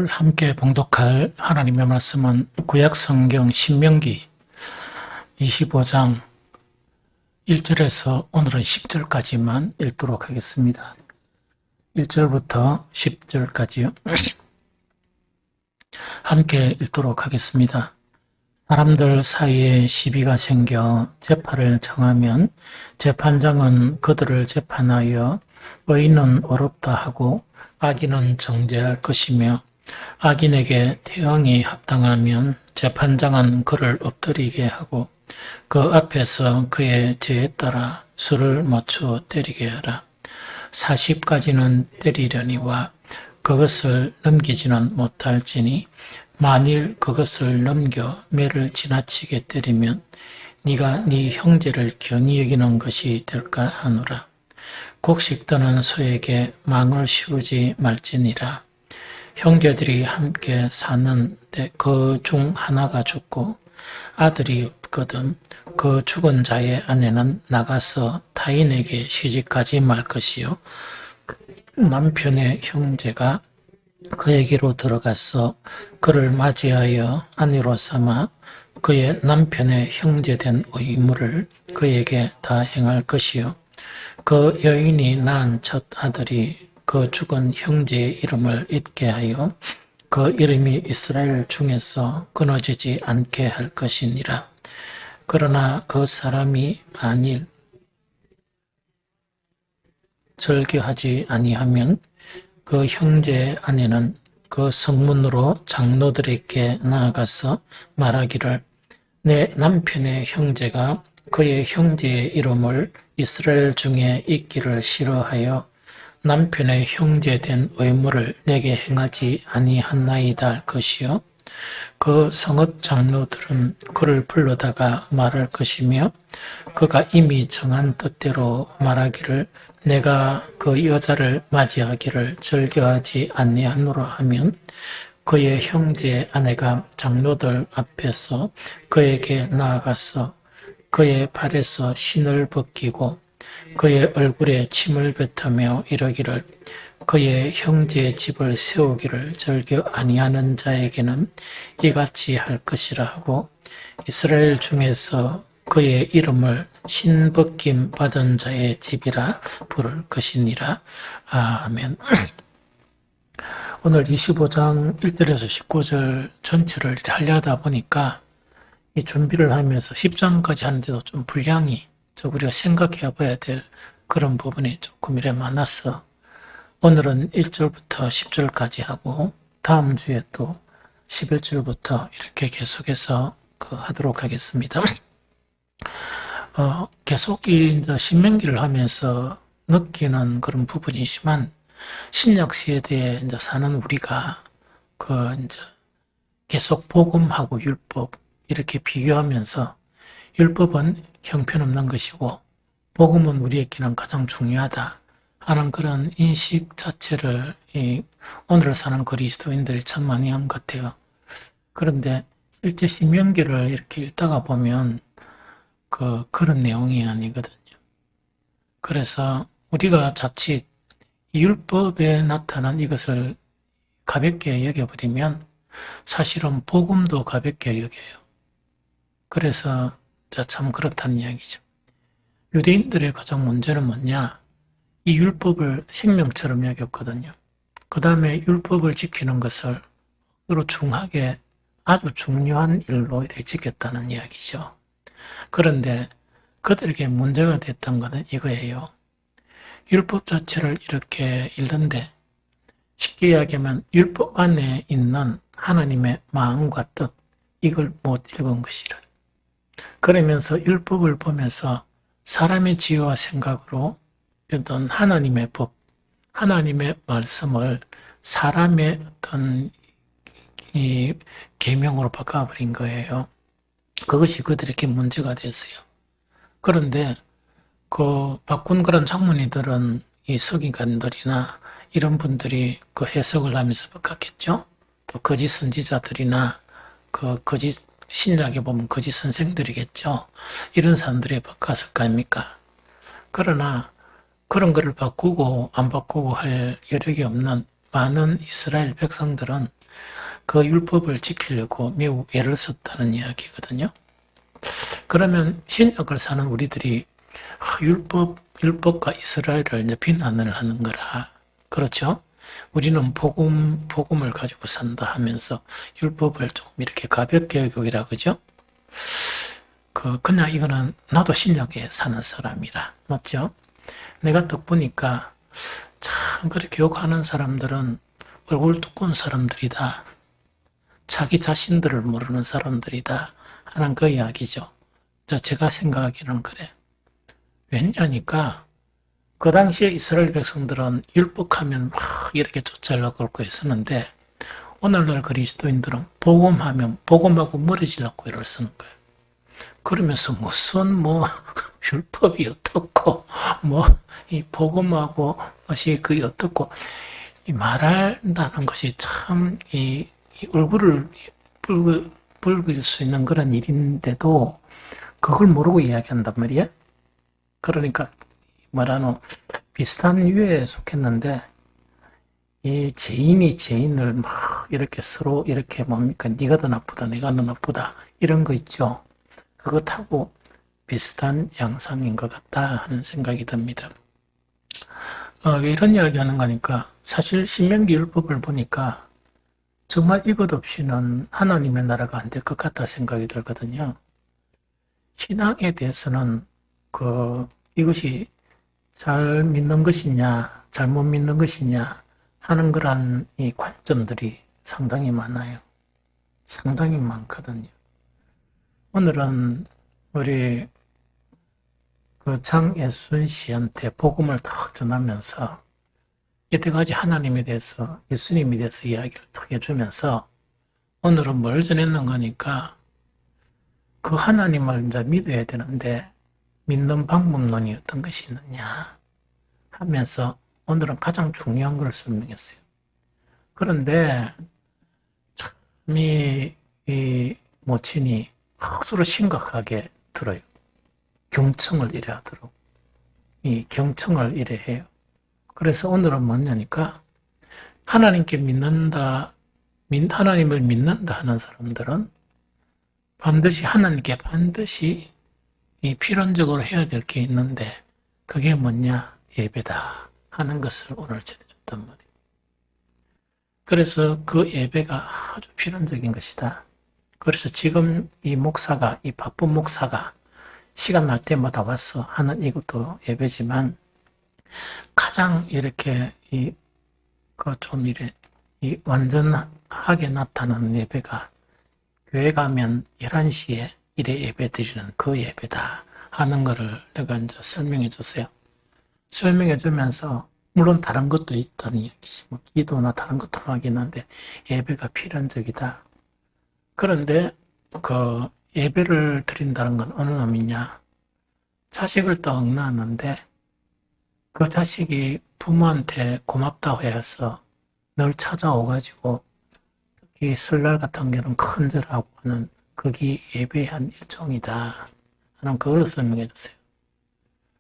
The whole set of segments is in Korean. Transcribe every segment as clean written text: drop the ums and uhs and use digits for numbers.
함께 봉독할 하나님의 말씀은 구약성경 신명기 25장 1절에서 오늘은 10절까지만 읽도록 하겠습니다. 1절부터 10절까지요. 함께 읽도록 하겠습니다. 사람들 사이에 시비가 생겨 재판을 정하면 재판장은 그들을 재판하여 의인은 어렵다 하고 악인은 정죄할 것이며 악인에게 태형이 합당하면 재판장은 그를 엎드리게 하고 그 앞에서 그의 죄에 따라 수를 맞추어 때리게 하라. 40까지는 때리려니와 그것을 넘기지는 못할지니 만일 그것을 넘겨 매를 지나치게 때리면 네가 네 형제를 경히 여기는 것이 될까 하노라. 곡식 떠는 소에게 망을 씌우지 말지니라. 형제들이 함께 사는데 그 중 하나가 죽고 아들이 없거든 그 죽은 자의 아내는 나가서 타인에게 시집가지 말 것이요 남편의 형제가 그에게로 들어가서 그를 맞이하여 아내로 삼아 그의 남편의 형제된 의무를 그에게 다 행할 것이요 그 여인이 낳은 첫 아들이 그 죽은 형제의 이름을 잊게 하여 그 이름이 이스라엘 중에서 끊어지지 않게 할 것이니라. 그러나 그 사람이 만일 절개하지 아니하면 그 형제의 아내는 그 성문으로 장로들에게 나아가서 말하기를 내 남편의 형제가 그의 형제의 이름을 이스라엘 중에 잊기를 싫어하여 남편의 형제된 의무를 내게 행하지 아니하나이다 할 것이요 그 성읍 장로들은 그를 불러다가 말할 것이며 그가 이미 정한 뜻대로 말하기를 내가 그 여자를 맞이하기를 절개하지 아니하노라 하면 그의 형제의 아내가 장로들 앞에서 그에게 나아가서 그의 발에서 신을 벗기고 그의 얼굴에 침을 뱉으며 이러기를 그의 형제의 집을 세우기를 절개 아니하는 자에게는 이같이 할 것이라 하고 이스라엘 중에서 그의 이름을 신벗김 받은 자의 집이라 부를 것이니라. 아멘. 오늘 25장 1절에서 19절 전체를 하려다 보니까 이 준비를 하면서 10장까지 하는데도 좀 분량이 우리가 생각해 봐야 될 그런 부분이 조금 이래 많았어. 오늘은 1절부터 10절까지 하고 다음 주에 또 11절부터 이렇게 계속해서 하도록 하겠습니다. 계속 이제 신명기를 하면서 느끼는 그런 부분이지만 신약 시대에 이제 사는 우리가 이제 계속 복음하고 율법 이렇게 비교하면서 율법은 형편없는 것이고 복음은 우리에게는 가장 중요하다 하는 그런 인식 자체를 오늘 사는 그리스도인들이 참 많이 한 것 같아요. 그런데 실제 신명기를 이렇게 읽다가 보면 그런 내용이 아니거든요. 그래서 우리가 자칫 율법에 나타난 이것을 가볍게 여겨버리면 사실은 복음도 가볍게 여겨요. 그래서 참 그렇다는 이야기죠. 유대인들의 가장 문제는 뭐냐? 이 율법을 생명처럼 여겼거든요. 그 다음에 율법을 지키는 것을 서로 중하게 아주 중요한 일로 이렇게 지켰다는 이야기죠. 그런데 그들에게 문제가 됐던 것은 이거예요. 율법 자체를 이렇게 읽는데 쉽게 이야기하면 율법 안에 있는 하나님의 마음과 뜻 이걸 못 읽은 것이라. 그러면서 율법을 보면서 사람의 지혜와 생각으로 어떤 하나님의 법, 하나님의 말씀을 사람의 어떤 이 계명으로 바꿔버린 거예요. 그것이 그들에게 문제가 됐어요. 그런데 바꾼 그런 장문이들은 이 서기관들이나 이런 분들이 해석을 하면서 바꿨겠죠. 또 거짓 선지자들이나 거짓 신약에 보면 거짓 선생들이겠죠. 이런 사람들이 바꿨을 거 아닙니까? 그러나 그런 거를 바꾸고 안 바꾸고 할 여력이 없는 많은 이스라엘 백성들은 그 율법을 지키려고 매우 애를 썼다는 이야기거든요. 그러면 신약을 사는 우리들이 율법과 이스라엘을 이제 비난을 하는 거라. 그렇죠? 우리는 복음을 가지고 산다 하면서 율법을 조금 이렇게 가볍게 여기라 그죠? 그냥 이거는 나도 신약에 사는 사람이라. 맞죠? 내가 딱 보니까 참 그렇게 욕하는 사람들은 얼굴 두꺼운 사람들이다. 자기 자신들을 모르는 사람들이다. 하는 그 이야기죠. 제가 생각하기는 그래. 왜냐니까 그 당시에 이스라엘 백성들은 율법하면 막 이렇게 쫓아려고 그러고 했었는데 오늘날 그리스도인들은 복음하면 복음하고 머리질라고 이럴 쓰는 거예요. 그러면서 무슨 율법이 어떻고 이 복음하고 것이 그게 어떻고 이 말한다는 것이 참 이 얼굴을 붉을 수 있는 그런 일인데도 그걸 모르고 이야기한단 말이야. 그러니까 뭐라노 비슷한 유해에 속했는데 이 죄인이 죄인을 막 이렇게 서로 이렇게 뭡니까 네가 더 나쁘다 내가 더 나쁘다 이런 거 있죠. 그것하고 비슷한 양상인 것 같다 하는 생각이 듭니다. 왜 이런 이야기 하는 거니까 사실 신명기 율법을 보니까 정말 이것 없이는 하나님의 나라가 안 될 것 같다 생각이 들거든요. 신앙에 대해서는 이것이 잘 믿는 것이냐 잘못 믿는 것이냐 하는 그런 이 관점들이 상당히 많아요. 상당히 많거든요. 오늘은 우리 장예순 씨한테 복음을 탁 전하면서 여태까지 하나님에 대해서 예수님에 대해서 이야기를 탁 해주면서 오늘은 뭘 전했는가 하니까 그 하나님을 이제 믿어야 되는데 믿는 방법론이 어떤 것이 있느냐 하면서 오늘은 가장 중요한 걸 설명했어요. 그런데 참 이 모친이 억수로 심각하게 들어요. 경청을 이래 하도록. 이 경청을 이래 해요. 그래서 오늘은 뭐냐니까 하나님께 하나님을 믿는다 하는 사람들은 하나님께 반드시 이 필연적으로 해야 될 게 있는데 그게 뭐냐? 예배다 하는 것을 오늘 전해줬단 말이에요. 그래서 그 예배가 아주 필연적인 것이다. 그래서 지금 이 바쁜 목사가 시간 날 때마다 와서 하는 이것도 예배지만 가장 이렇게 완전하게 나타나는 예배가 교회 가면 11시에 이래 예배 드리는 그 예배다 하는 거를 내가 이제 설명해 줬어요. 설명해 주면서 물론 다른 것도 있다는 이야기지. 기도나 다른 것도 하긴 한데 예배가 필연적이다. 그런데 예배를 드린다는 건 어느 놈이냐? 자식을 떡 낳았는데 그 자식이 부모한테 고맙다고 해서 늘 찾아오가지고 특히 설날 같은 경우는 큰절하고 하는 그게 예배의 한 일종이다 하는 그걸 설명해 주세요.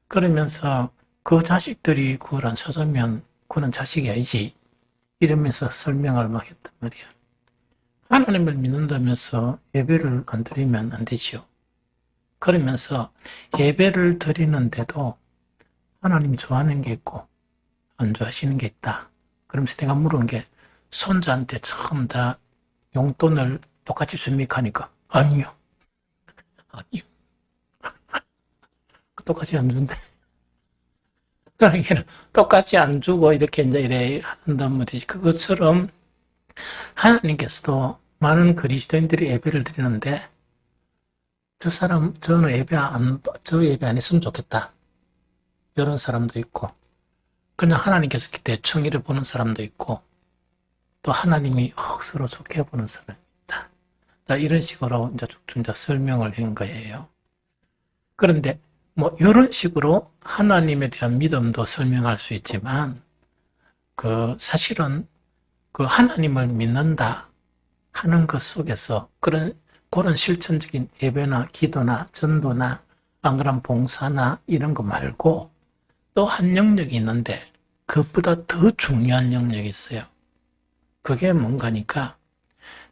그러면서 그 자식들이 그걸 안 찾으면 그는 자식이 아니지 이러면서 설명을 막 했단 말이야. 하나님을 믿는다면서 예배를 안 드리면 안 되지요. 그러면서 예배를 드리는데도 하나님이 좋아하는 게 있고 안 좋아하시는 게 있다. 그러면서 내가 물은 게 손자한테 처음 다 용돈을 똑같이 줍니까 하니까 아니요. 똑같이 안 준대. 그러니까 똑같이 안 주고 이렇게 이제 이래 한단 말이지. 그것처럼 하나님께서도 많은 그리스도인들이 예배를 드리는데 저는 예배 안 했으면 좋겠다. 이런 사람도 있고 그냥 하나님께서 대충 이래 보는 사람도 있고 또 하나님이 억수로 좋게 보는 사람이 있다. 이런 식으로 이제 설명을 한 거예요. 그런데 이런 식으로 하나님에 대한 믿음도 설명할 수 있지만 사실은 하나님을 믿는다 하는 것 속에서 그런 실천적인 예배나 기도나 전도나 안 그런 봉사나 이런 거 말고 또 한 영역이 있는데 그것보다 더 중요한 영역이 있어요. 그게 뭔가니까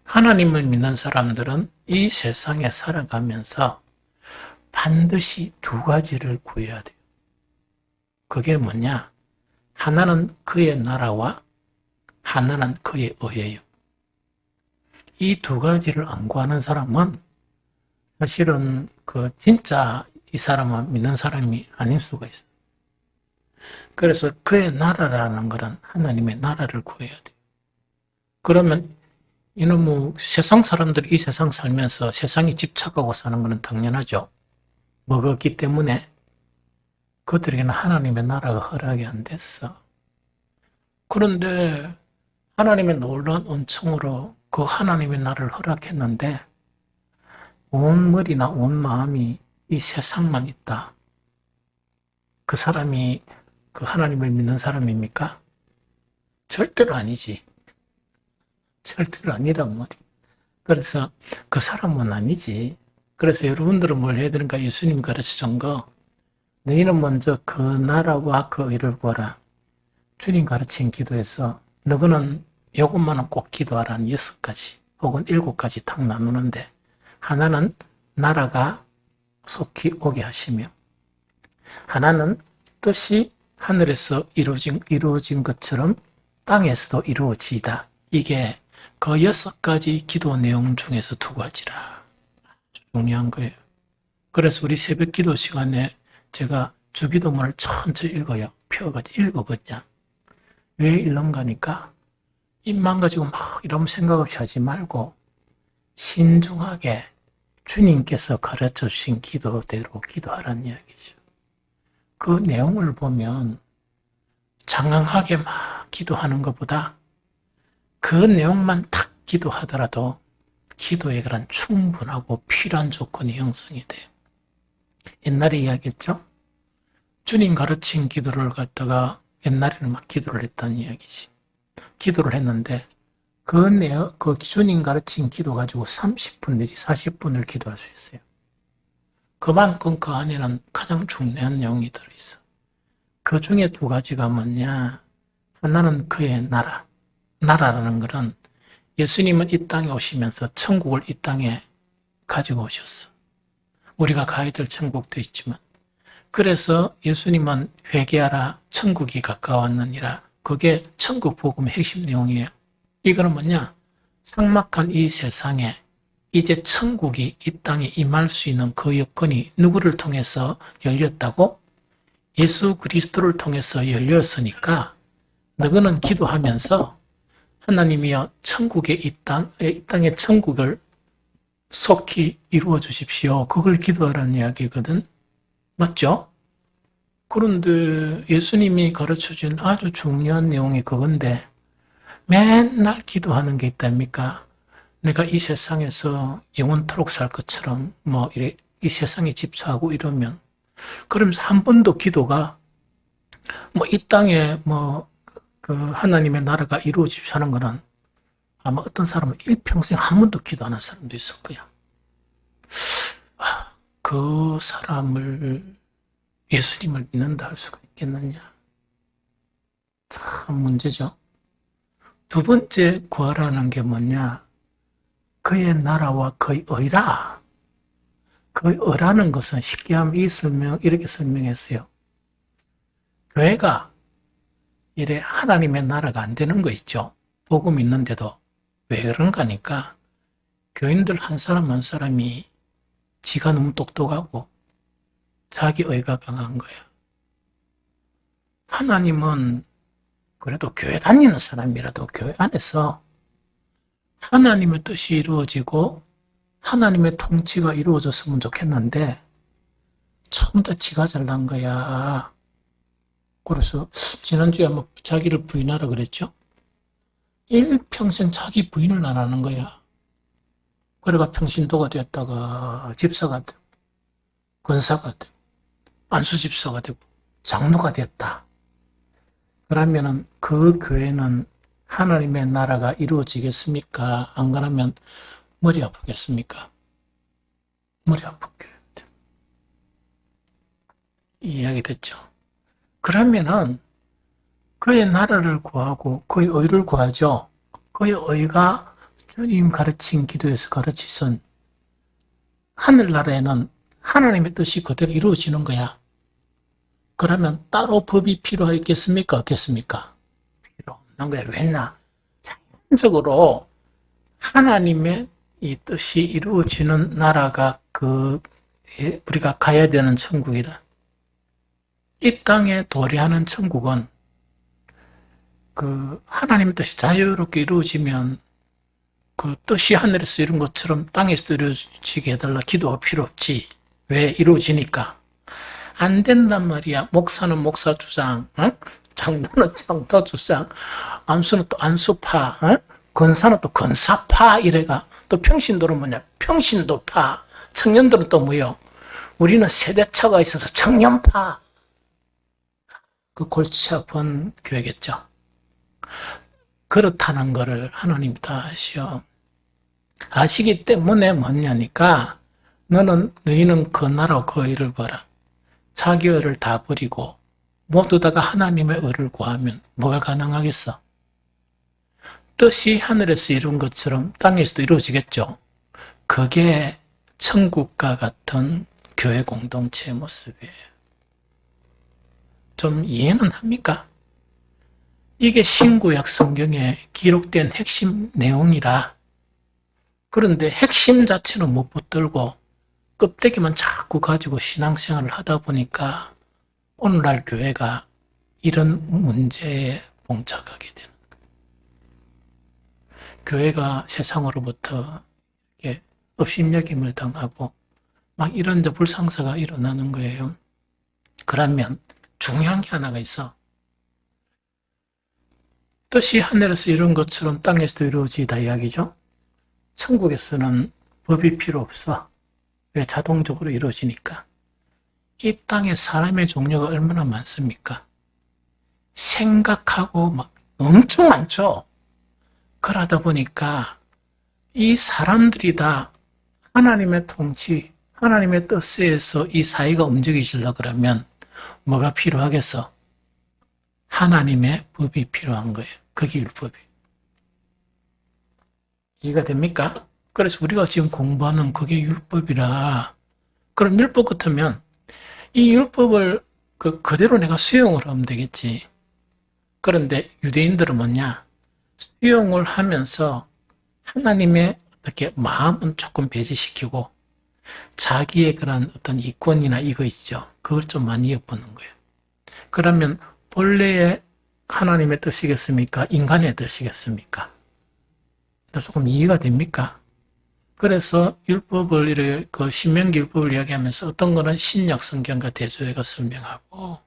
하나님을 믿는 사람들은 이 세상에 살아가면서 반드시 두 가지를 구해야 돼요. 그게 뭐냐? 하나는 그의 나라와 하나는 그의 의예요. 이 두 가지를 안 구하는 사람은 사실은 진짜 이 사람은 믿는 사람이 아닐 수가 있어요. 그래서 그의 나라라는 것은 하나님의 나라를 구해야 돼요. 그러면 이는 뭐 세상 사람들이 이 세상 살면서 세상에 집착하고 사는 것은 당연하죠. 먹었기 때문에 그들에게는 하나님의 나라가 허락이 안 됐어. 그런데 하나님의 놀라운 은총으로 그 하나님의 나라를 허락했는데 온 머리나 온 마음이 이 세상만 있다. 그 사람이 그 하나님을 믿는 사람입니까? 절대로 아니지. 절대로 아니란 말이야. 그래서 그 사람은 아니지. 그래서 여러분들은 뭘 해야 되는가? 예수님 가르쳐 준 거. 너희는 먼저 그 나라와 그 의를 구하라. 주님 가르친 기도에서 너희는 요것만은 꼭 기도하라는 6가지 혹은 7가지 딱 나누는데 하나는 나라가 속히 오게 하시며 하나는 뜻이 하늘에서 이루어진 것처럼 땅에서도 이루어지이다. 이게 그 6가지 기도 내용 중에서 2가지라. 아주 중요한 거예요. 그래서 우리 새벽 기도 시간에 제가 주기도문을 천천히 읽어요. 펴가지고 읽어보냐. 왜 읽는가니까 입만 가지고 막 이런 생각 없이 하지 말고 신중하게 주님께서 가르쳐 주신 기도대로 기도하라는 이야기죠. 그 내용을 보면 장황하게 막 기도하는 것보다 그 내용만 딱 기도하더라도 기도에 그런 충분하고 필요한 조건이 형성이 돼요. 옛날에 이야기했죠? 주님 가르친 기도를 갖다가 옛날에는 막 기도를 했다는 이야기지. 기도를 했는데 그 주님 가르친 기도 가지고 30분 내지 40분을 기도할 수 있어요. 그만큼 그 안에는 가장 중요한 내용이 들어있어. 그 중에 2가지가 뭐냐? 하나는 그의 나라. 나라라는 것은 예수님은 이 땅에 오시면서 천국을 이 땅에 가지고 오셨어. 우리가 가야 될 천국도 있지만 그래서 예수님은 회개하라 천국이 가까웠느니라. 그게 천국 복음의 핵심 내용이에요. 이거는 뭐냐? 삭막한 이 세상에 이제 천국이 이 땅에 임할 수 있는 그 여건이 누구를 통해서 열렸다고? 예수 그리스도를 통해서 열렸으니까 너희는 기도하면서 하나님이여 천국의 이 땅의 천국을 속히 이루어 주십시오. 그걸 기도하라는 이야기거든. 맞죠? 그런데 예수님이 가르쳐준 아주 중요한 내용이 그건데 맨날 기도하는 게 있답니까? 내가 이 세상에서 영원토록 살 것처럼 이 세상에 집착하고 이러면 그러면서 한 번도 기도가 이 땅에 그 하나님의 나라가 이루어지지 하는 거는 아마 어떤 사람은 일평생 한 번도 기도 안 한 사람도 있을 거야. 그 사람을 예수님을 믿는다 할 수가 있겠느냐? 참 문제죠. 2번째 구하라는 게 뭐냐? 그의 나라와 그의 의라. 그의 의라는 것은 쉽게 하면 이렇게 설명했어요. 교회가 이래 하나님의 나라가 안 되는 거 있죠. 복음 있는데도 왜 그런가 하니까 교인들 한 사람 한 사람이 지가 너무 똑똑하고 자기 의가 강한 거야. 하나님은 그래도 교회 다니는 사람이라도 교회 안에서 하나님의 뜻이 이루어지고 하나님의 통치가 이루어졌으면 좋겠는데 처음 다 지가 잘난 거야. 그래서 지난주에 아마 자기를 부인하라 그랬죠? 일평생 자기 부인을 안 하는 거야. 그래가 평신도가 되었다가 집사가 되고 권사가 되고 안수집사가 되고 장로가 되었다. 그러면은 그 교회는 하나님의 나라가 이루어지겠습니까? 안 그러면 머리 아프겠습니까? 머리 아프게. 이야기 됐죠. 그러면은 그의 나라를 구하고 그의 의를 구하죠. 그의 의가 주님 가르친 기도에서 가르치선 하늘나라에는 하나님의 뜻이 그대로 이루어지는 거야. 그러면 따로 법이 필요하겠습니까? 없겠습니까? 필요 없는 거야. 왜냐? 자연적으로 하나님의 이 뜻이 이루어지는 나라가 우리가 가야 되는 천국이라. 이 땅에 도래하는 천국은 하나님의 뜻이 자유롭게 이루어지면 그 뜻이 하늘에서 이룬 것처럼 땅에서 이루어지게 해달라 기도가 필요 없지. 왜? 이루어지니까. 안 된단 말이야. 목사는 목사 주장, 장로는 장로 주장, 안수는 또 안수파, 권사는 또 권사파 이래가. 또 평신도는 뭐냐? 평신도파. 청년들은 또 뭐요? 우리는 세대차가 있어서 청년파. 그 골치 아픈 교회겠죠. 그렇다는 것을 하나님 다 아시기 때문에 뭐냐니까 너희는 그 나라 그 의를 봐라. 자기 의를 다 버리고 모두 다가 하나님의 의를 구하면 뭐가 가능하겠어? 뜻이 하늘에서 이룬 것처럼 땅에서도 이루어지겠죠. 그게 천국과 같은 교회 공동체의 모습이에요. 좀 이해는 합니까? 이게 신구약 성경에 기록된 핵심 내용이라. 그런데 핵심 자체는 못 붙들고 껍데기만 자꾸 가지고 신앙생활을 하다 보니까 오늘날 교회가 이런 문제에 봉착하게 되는 거예요. 교회가 세상으로부터 이렇게 업신여김을 당하고 막 이런 불상사가 일어나는 거예요. 그러면 중요한 게 하나가 있어. 뜻이 하늘에서 이룬 것처럼 땅에서도 이루어지다 이야기죠. 천국에서는 법이 필요 없어. 왜? 자동적으로 이루어지니까. 이 땅에 사람의 종류가 얼마나 많습니까? 생각하고 막 엄청 많죠. 그러다 보니까 이 사람들이 다 하나님의 통치, 하나님의 뜻에 의해서 이 사회가 움직이시려고 그러면 뭐가 필요하겠어? 하나님의 법이 필요한 거예요. 그게 율법이. 이해가 됩니까? 그래서 우리가 지금 공부하는 그게 율법이라. 그럼 율법 같으면 이 율법을 그대로 내가 수용을 하면 되겠지. 그런데 유대인들은 뭐냐? 수용을 하면서 하나님의 어떻게 마음은 조금 배제시키고 자기의 그런 어떤 이권이나 이거 있죠. 그걸 좀 많이 엿보는 거예요. 그러면 본래의 하나님의 뜻이겠습니까? 인간의 뜻이겠습니까? 조금 이해가 됩니까? 그래서 율법을 이렇게 신명기 율법을 이야기하면서 어떤 거는 신약 성경과 대조해가 설명하고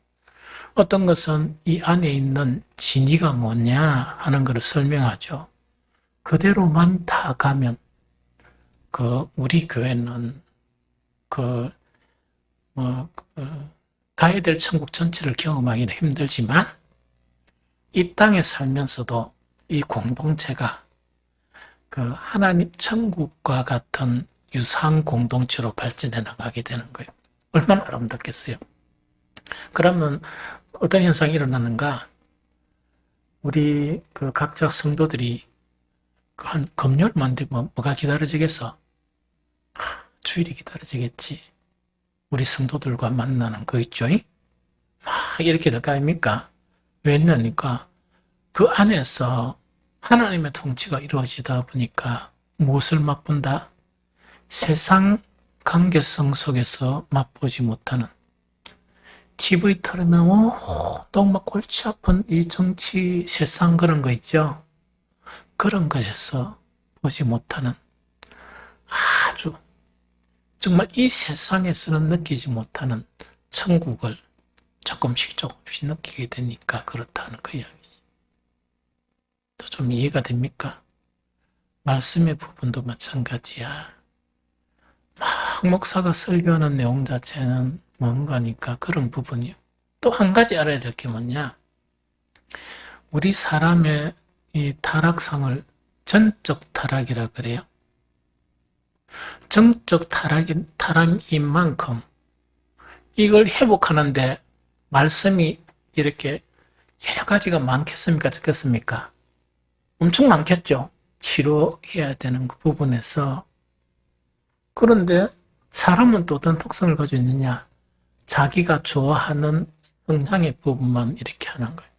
어떤 것은 이 안에 있는 진리가 뭐냐 하는 것을 설명하죠. 그대로만 다 가면 우리 교회는 가야 될 천국 전체를 경험하기는 힘들지만 이 땅에 살면서도 이 공동체가 하나님 천국과 같은 유사한 공동체로 발전해 나가게 되는 거예요. 얼마나 아름답겠어요. 그러면 어떤 현상이 일어나는가? 우리 각자 성도들이 한 금요일만 되면 뭐가 기다려지겠어? 주일이 기다려지겠지. 우리 성도들과 만나는 거 있죠? 막 이렇게 될 거 아닙니까? 왜냐니까 그 안에서 하나님의 통치가 이루어지다 보니까 무엇을 맛본다? 세상 관계성 속에서 맛보지 못하는 TV 틀으면 너무 골치 아픈 이 정치 세상 그런 거 있죠? 그런 것에서 보지 못하는 아주 정말 이 세상에서는 느끼지 못하는 천국을 조금씩 느끼게 되니까 그렇다는 그 이야기죠. 또 좀 이해가 됩니까? 말씀의 부분도 마찬가지야. 막 목사가 설교하는 내용 자체는 뭔가니까 그런 부분이요. 또 한 가지 알아야 될 게 뭐냐? 우리 사람의 이 타락상을 전적 타락이라 그래요. 정적 타락인 만큼 이걸 회복하는데 말씀이 이렇게 여러 가지가 많겠습니까? 적겠습니까? 엄청 많겠죠. 치료해야 되는 그 부분에서 그런데 사람은 또 어떤 특성을 가지고 있느냐? 자기가 좋아하는 성향의 부분만 이렇게 하는 거예요.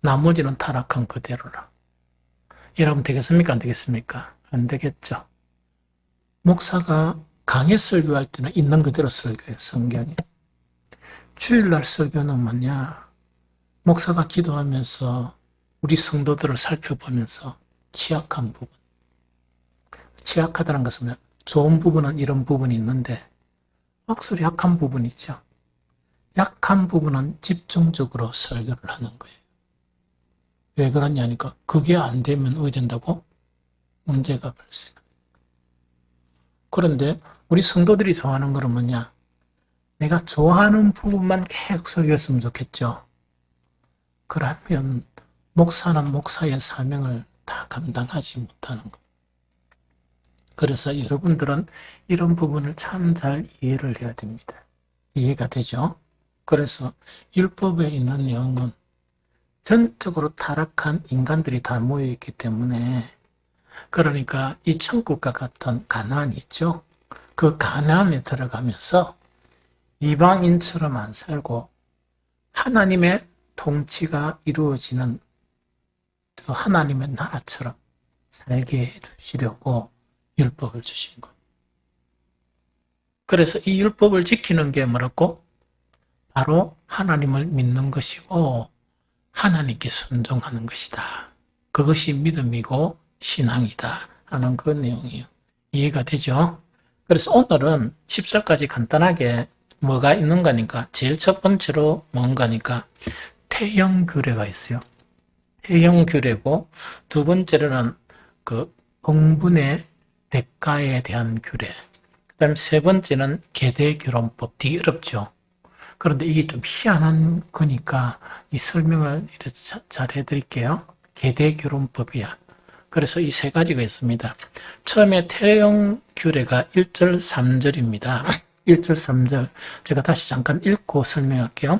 나머지는 타락한 그대로라. 이러면 되겠습니까? 안 되겠습니까? 안 되겠죠. 목사가 강해 설교할 때는 있는 그대로 설교해요. 성경에. 주일날 설교는 뭐냐? 목사가 기도하면서 우리 성도들을 살펴보면서 취약한 부분. 취약하다는 것은 좋은 부분은 이런 부분이 있는데 확실히 약한 부분이 있죠. 약한 부분은 집중적으로 설교를 하는 거예요. 왜 그러냐니까 그게 안 되면 어떻게 된다고? 문제가 발생합니다. 그런데 우리 성도들이 좋아하는 것은 뭐냐? 내가 좋아하는 부분만 계속 설교했으면 좋겠죠. 그러면 목사는 목사의 사명을 다 감당하지 못하는 거예요. 그래서 여러분들은 이런 부분을 참 잘 이해를 해야 됩니다. 이해가 되죠? 그래서 율법에 있는 내용은 전적으로 타락한 인간들이 다 모여있기 때문에 그러니까 이 천국과 같은 가나안이 있죠. 그 가나안에 들어가면서 이방인처럼 안 살고 하나님의 통치가 이루어지는 그 하나님의 나라처럼 살게 해주시려고 율법을 주신 거예요. 그래서 이 율법을 지키는 게 뭐라고? 바로 하나님을 믿는 것이고 하나님께 순종하는 것이다. 그것이 믿음이고 신앙이다 하는 그 내용이에요. 이해가 되죠? 그래서 오늘은 10절까지 간단하게 뭐가 있는가니까 제일 첫 번째로 뭔가니까 태형규례가 있어요. 태형규례고 두 번째로는 그 응분의 대가에 대한 규례. 그 다음에 세 번째는 계대결혼법. 되게 어렵죠. 그런데 이게 좀 희한한 거니까 이 설명을 잘 해드릴게요. 계대결혼법이야. 그래서 이 세 가지가 있습니다. 처음에 태형규례가 1절 3절입니다. 1절 3절 제가 다시 잠깐 읽고 설명할게요.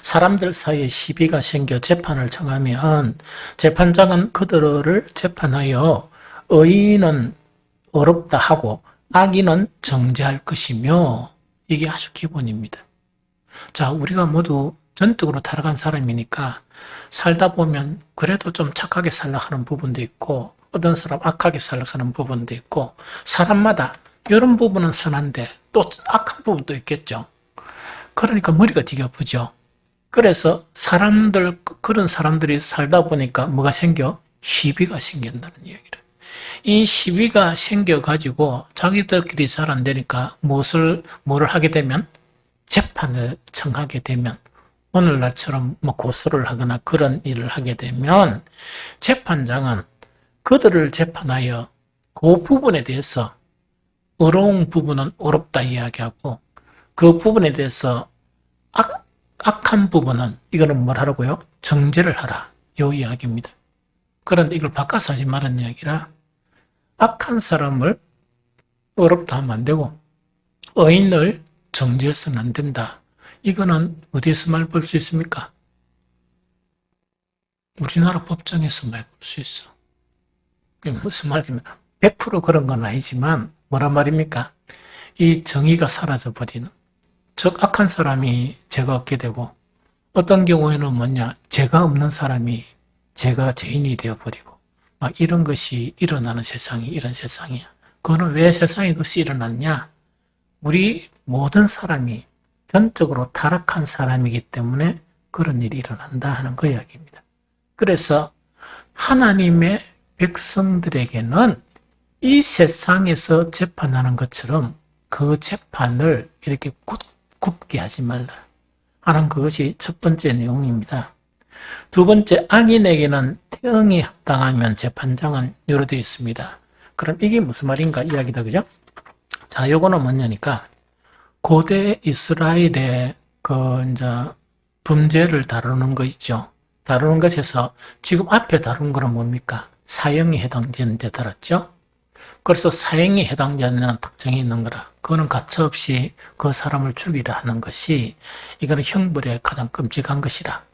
사람들 사이에 시비가 생겨 재판을 청하면 재판장은 그들을 재판하여 의인은 어렵다 하고 악인은 정죄할 것이며 이게 아주 기본입니다. 자, 우리가 모두 전적으로 타락한 사람이니까 살다 보면 그래도 좀 착하게 살려고 하는 부분도 있고 어떤 사람 악하게 살려고 하는 부분도 있고 사람마다 이런 부분은 선한데 또 악한 부분도 있겠죠. 그러니까 머리가 되게 아프죠. 그래서 그런 사람들이 살다 보니까 뭐가 생겨? 시비가 생긴다는 얘기를. 이 시비가 생겨가지고 자기들끼리 잘 안 되니까 뭐를 하게 되면 재판을 청하게 되면 오늘날처럼 뭐 고소를 하거나 그런 일을 하게 되면 재판장은 그들을 재판하여 그 부분에 대해서 어려운 부분은 어렵다 이야기하고 그 부분에 대해서 악한 부분은 이거는 뭘 하라고요? 정죄를 하라. 요 이야기입니다. 그런데 이걸 바꿔서 하지 말은 이야기라 악한 사람을 어렵다 하면 안 되고 의인을 정죄해서는 안 된다. 이거는 어디에서 말 볼 수 있습니까? 우리나라 법정에서 말 볼 수 있어. 무슨 말이냐면 100% 그런 건 아니지만 뭐란 말입니까? 이 정의가 사라져 버리는. 즉 악한 사람이 죄가 없게 되고 어떤 경우에는 뭐냐? 죄가 없는 사람이 죄가 죄인이 되어버리고 막 이런 것이 일어나는 세상이 이런 세상이야. 그거는 왜 세상에 그것이 일어났냐? 우리 모든 사람이 전적으로 타락한 사람이기 때문에 그런 일이 일어난다 하는 그 이야기입니다. 그래서 하나님의 백성들에게는 이 세상에서 재판하는 것처럼 그 재판을 이렇게 굽게 하지 말라 하는 그것이 첫 번째 내용입니다. 두 번째, 악인에게는 태형이 합당하면 재판장은 요로 되어 있습니다. 그럼 이게 무슨 말인가 이야기다, 그죠? 자, 요거는 뭐냐니까 고대 이스라엘의 범죄를 다루는 거 있죠. 다루는 것에서 지금 앞에 다룬 거는 뭡니까? 사형이 해당되는 데 달았죠. 그래서 사형이 해당되는 특징이 있는 거라. 그거는 가차없이 그 사람을 죽이라 하는 것이 이거는 형벌의 가장 끔찍한 것이라.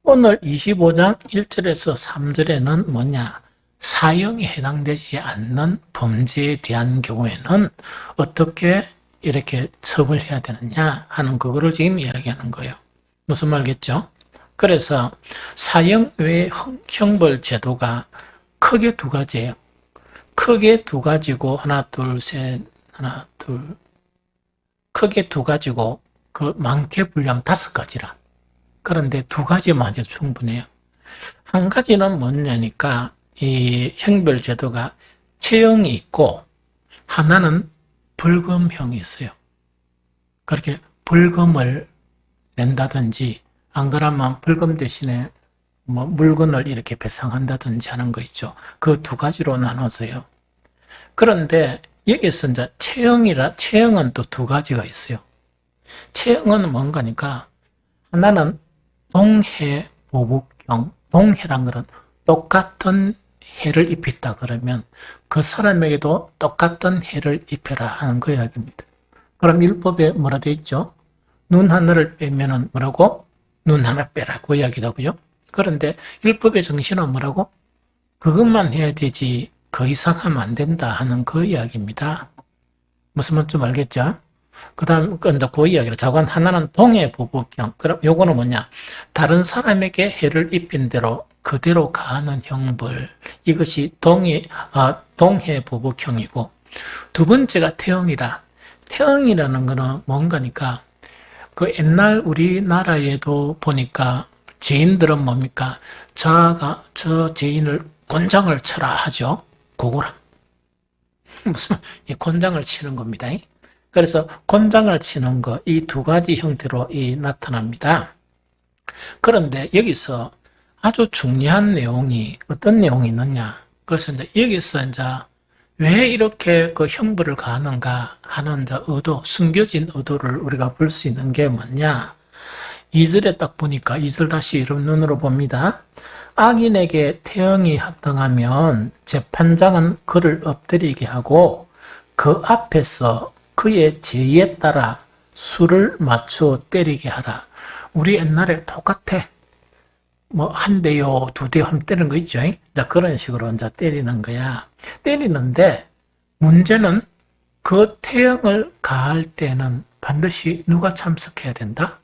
오늘 25장 1절에서 3절에는 뭐냐? 사형에 해당되지 않는 범죄에 대한 경우에는 어떻게 이렇게 처벌해야 되느냐 하는 그거를 지금 이야기하는 거예요. 무슨 말겠죠? 그래서 사형 외 형벌 제도가 크게 두 가지예요. 크게 두 가지고 하나, 둘, 셋, 하나, 둘. 크게 두 가지고 그 많게 분류하면 다섯 가지라. 그런데 두 가지만 해도 충분해요. 한 가지는 뭐냐니까 이 형벌 제도가 체형이 있고 하나는 벌금형이 있어요. 그렇게 벌금을 낸다든지 안 그러면 벌금 대신에 뭐 물건을 이렇게 배상한다든지 하는 거 있죠. 그 두 가지로 나눠서요. 그런데 여기서 이제 체형은 또 두 가지가 있어요. 체형은 뭔가니까 하나는 동해 보복형, 동해란 것은 똑같은 해를 입혔다 그러면 그 사람에게도 똑같은 해를 입혀라 하는 그 이야기입니다. 그럼 율법에 뭐라 되어 있죠? 눈 하나를 빼면은 뭐라고? 눈 하나 빼라고 이야기하고요. 그런데 율법의 정신은 뭐라고? 그것만 해야 되지 그 이상 하면 안 된다 하는 그 이야기입니다. 무슨 말인지 좀 알겠죠? 그 다음 그 이야기를 자관 하나는 동해 보복형. 그럼 요거는 뭐냐? 다른 사람에게 해를 입힌 대로 그대로 가하는 형벌. 이것이 동해 보복형이고 두 번째가 태형이라. 태형이라는 거는 뭔가니까 그 옛날 우리나라에도 보니까 죄인들은 뭡니까? 저 죄인을 곤장을 쳐라 하죠. 그거라. 무슨 곤장을 치는 겁니다. 그래서 곤장을 치는 거 이 두 가지 형태로 나타납니다. 그런데 여기서 아주 중요한 내용이 어떤 내용이 있느냐? 그래서 이제 여기서 이제 왜 이렇게 그 형벌을 가하는가 하는 이제 의도, 숨겨진 의도를 우리가 볼 수 있는 게 뭐냐? 2절에 딱 보니까 2절 다시 여러분 눈으로 봅니다. 악인에게 태형이 합당하면 재판장은 그를 엎드리게 하고 그 앞에서 그의 죄에 따라 수를 맞추어 때리게 하라. 우리 옛날에 똑같아. 뭐 한 대요, 두 대요 하면 때리는 거 있죠. 그런 식으로 이제 때리는 거야. 때리는데 문제는 그 태형을 가할 때는 반드시 누가 참석해야 된다?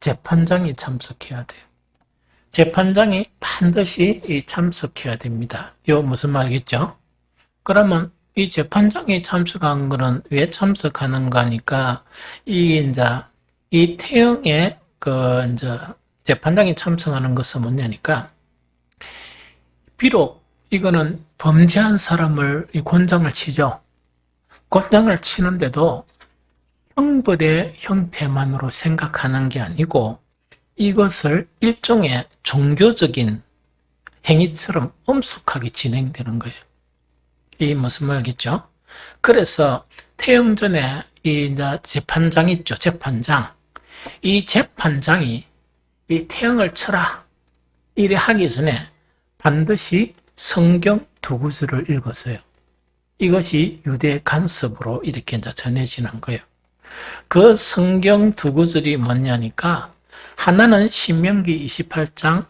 재판장이 참석해야 돼요. 재판장이 반드시 참석해야 됩니다. 요 무슨 말이겠죠? 그러면 이 재판장이 참석한 거는 왜 참석하는가 하니까 이 태형의 재판장이 참석하는 것은 뭐냐니까 비록 이거는 범죄한 사람을 곤장을 치죠. 곤장을 치는데도 형벌의 형태만으로 생각하는 게 아니고 이것을 일종의 종교적인 행위처럼 엄숙하게 진행되는 거예요. 이 무슨 말이겠죠? 그래서 태형 전에 재판장 있죠. 재판장. 이 재판장이 이 태형을 쳐라. 이래 하기 전에 반드시 성경 두 구절을 읽었어요. 이것이 유대 간섭으로 이렇게 전해지는 거예요. 그 성경 두 구절이 뭐냐니까 하나는 신명기 28장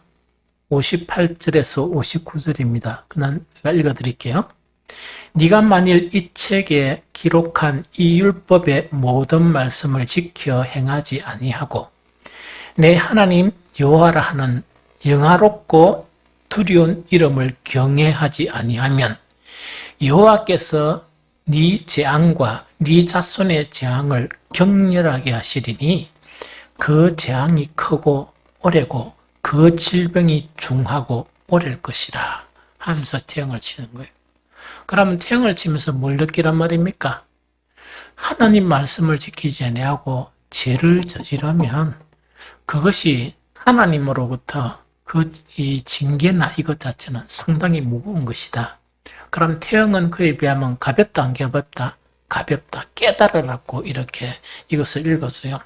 58절에서 59절입니다. 그냥 제가 읽어드릴게요. 네가 만일 이 책에 기록한 이 율법의 모든 말씀을 지켜 행하지 아니하고 내 하나님 여호와라 하는 영화롭고 두려운 이름을 경외하지 아니하면 여호와께서 네 재앙과 네 자손의 재앙을 격렬하게 하시리니 그 재앙이 크고 오래고 그 질병이 중하고 오래일 것이라 하면서 태형을 치는 거예요. 그러면 태형을 치면서 뭘 느끼란 말입니까? 하나님 말씀을 지키지 아니하고 죄를 저지르면 그것이 하나님으로부터 이 징계나 이것 자체는 상당히 무거운 것이다. 그럼 태형은 그에 비하면 가볍다 안 가볍다? 가볍다. 깨달으라고 이렇게 이것을 읽었어요.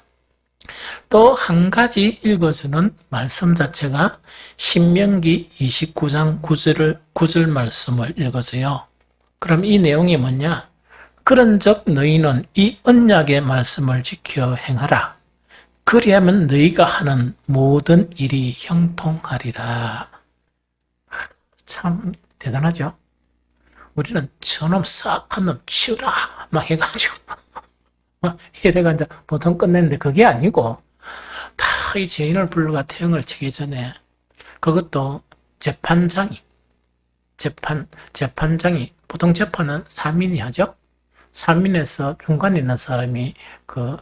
또 한 가지 읽어주는 말씀 자체가 신명기 29장 9절 말씀을 읽어줘요. 그럼 이 내용이 뭐냐? 그런즉 너희는 이 언약의 말씀을 지켜 행하라. 그리하면 너희가 하는 모든 일이 형통하리라. 참 대단하죠. 우리는 저놈 싹한 놈 치우라 막 해가지고 막 이래가 이제 보통 끝냈는데 그게 아니고 다 이 죄인을 불러가 태형을 치기 전에 그것도 재판장이 보통 재판은 3인이 하죠. 3인에서 중간에 있는 사람이 그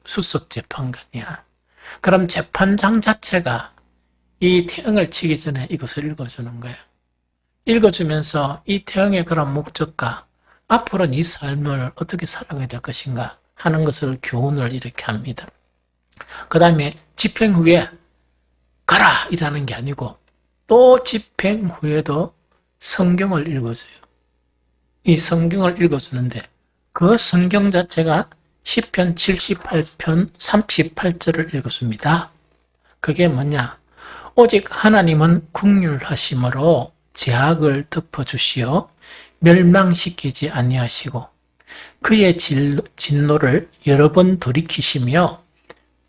수석 재판관이야. 그럼 재판장 자체가 이 태형을 치기 전에 이것을 읽어주는 거예요. 읽어주면서 이 태형의 그런 목적과 앞으로 네 삶을 어떻게 살아가야 될 것인가 하는 것을 교훈을 이렇게 합니다. 그 다음에 집행 후에 가라! 이라는 게 아니고 또 집행 후에도 성경을 읽어줘요. 이 성경을 읽어주는데 그 성경 자체가 시편 78편 38절을 읽어줍니다. 그게 뭐냐? 오직 하나님은 긍휼하심으로 죄악을 덮어주시어 멸망시키지 아니하시고 그의 진노를 여러 번 돌이키시며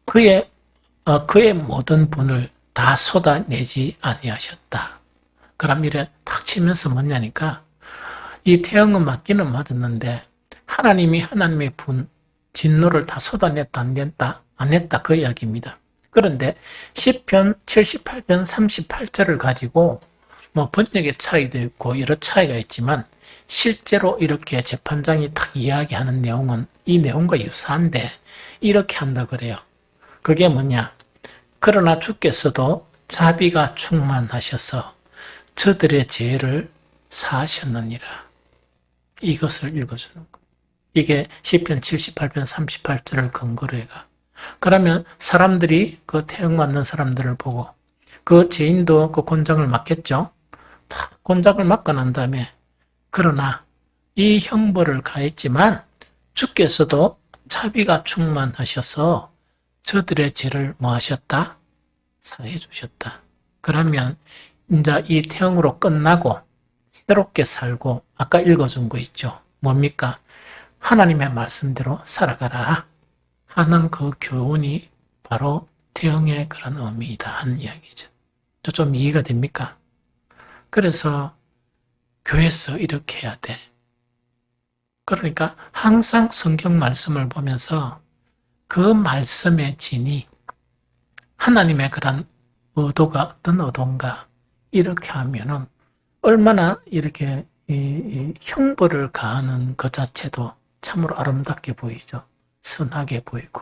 그의 모든 분을 다 쏟아내지 아니하셨다. 그럼 이래 탁 치면서 뭐냐니까 이 태형은 맞기는 맞았는데 하나님이 하나님의 분 진노를 다 쏟아냈다 안 냈다 그 이야기입니다. 그런데 시편 78편 38절을 가지고 뭐 번역의 차이도 있고 여러 차이가 있지만 실제로 이렇게 재판장이 딱 이야기하는 내용은 이 내용과 유사한데 이렇게 한다 그래요. 그게 뭐냐? 그러나 주께서도 자비가 충만하셔서 저들의 죄를 사하셨느니라. 이것을 읽어주는 거예요. 이게 시편 78편 38절을 근거로 해가. 그러면 사람들이 그 태형 맞는 사람들을 보고 그 죄인도 그 곤장을 맞겠죠? 다 곤장을 맞고 난 다음에 그러나 이 형벌을 가했지만 주께서도 자비가 충만하셔서 저들의 죄를 뭐 하셨다? 사해 주셨다. 그러면 이제 이 태형으로 끝나고 새롭게 살고 아까 읽어준 거 있죠. 뭡니까? 하나님의 말씀대로 살아가라 하는 그 교훈이 바로 태형의 그런 의미이다 하는 이야기죠. 좀 이해가 됩니까? 그래서 교회에서 이렇게 해야 돼. 그러니까 항상 성경 말씀을 보면서 그 말씀의 진이 하나님의 그런 의도가 어떤 의도인가 이렇게 하면은 얼마나 이렇게 이 형벌을 가하는 것 자체도 참으로 아름답게 보이죠. 선하게 보이고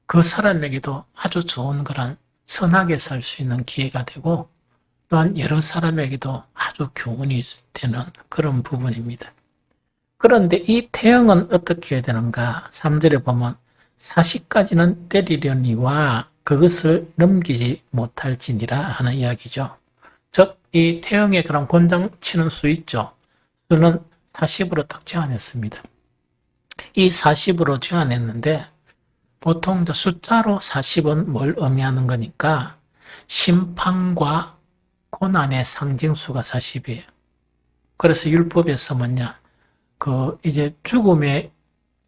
그 사람에게도 아주 좋은 그런 선하게 살 수 있는 기회가 되고 또한 여러 사람에게도 아주 교훈이 되는 그런 부분입니다. 그런데 이 태형은 어떻게 해야 되는가? 3절에 보면 사시까지는 때리려니와 그것을 넘기지 못할지니라 하는 이야기죠. 즉 이 태형의 그런 권장 치는 수 있죠. 수는 40으로 딱 제한했습니다. 이 40으로 제한했는데 보통 숫자로 40은 뭘 의미하는 거니까 심판과 고난의 상징수가 40이에요. 그래서 율법에서 뭐냐? 이제 죽음에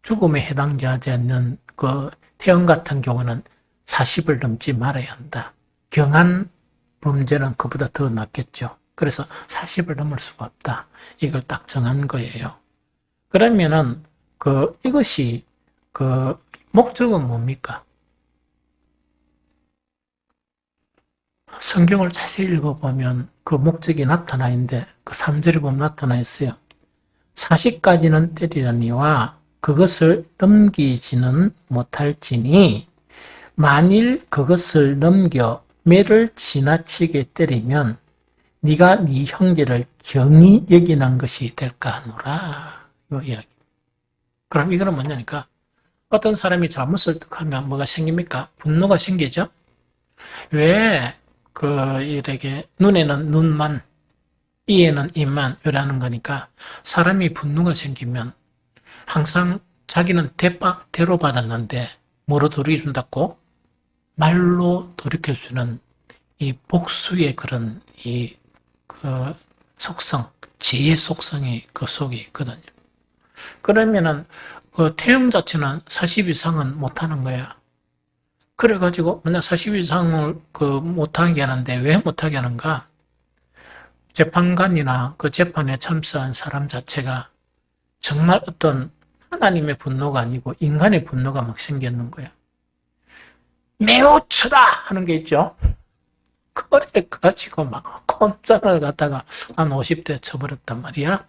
해당되는 그 태형 같은 경우는 40을 넘지 말아야 한다. 경한 범죄는 그보다 더 낫겠죠. 그래서 40을 넘을 수가 없다. 이걸 딱 정한 거예요. 그러면은 이것이 목적은 뭡니까? 성경을 자세히 읽어보면 그 목적이 나타나 있는데 그 3절에 보면 나타나 있어요. 40까지는 때리려니와 그것을 넘기지는 못할지니 만일 그것을 넘겨 매를 지나치게 때리면 네가 네 형제를 경히 여기는 것이 될까 하노라. 이 이야기. 그럼 이거는 뭐냐니까 어떤 사람이 잘못을 하면 뭐가 생깁니까? 분노가 생기죠. 왜 이렇게 눈에는 눈만, 이에는 입만 이라는 거니까 사람이 분노가 생기면 항상 자기는 대로 받았는데 뭐로 돌이켜준다고? 말로 돌이켜주는 이 복수의 그런 속성, 죄의 속성이 그 속에 있거든요. 그러면은 그 태형 자체는 40 이상은 못하는 거야. 그래가지고 맨날 40 이상을 못하게 하는데 왜 못하게 하는가? 재판관이나 그 재판에 참석한 사람 자체가 정말 어떤 하나님의 분노가 아니고 인간의 분노가 막 생겼는 거야. 매우 쳐다 하는 게 있죠. 그래 가지고 막 콘장을 갖다가 한 50대 쳐버렸단 말이야.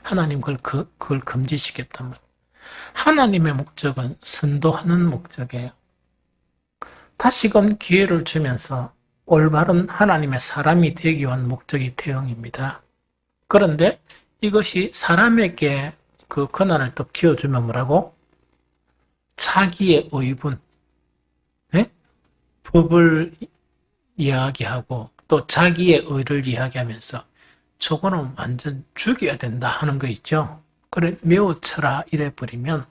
하나님 그걸 금지시켰단 말이야. 하나님의 목적은 선도하는 목적이에요. 다시금 기회를 주면서 올바른 하나님의 사람이 되기 위한 목적이 태영입니다. 그런데 이것이 사람에게 그 권한을 또 기어주면 뭐라고? 자기의 의분, 네? 법을 이야기하고 또 자기의 의를 이야기하면서 저거는 완전 죽여야 된다 하는 거 있죠. 그래 매우 쳐라 이래 버리면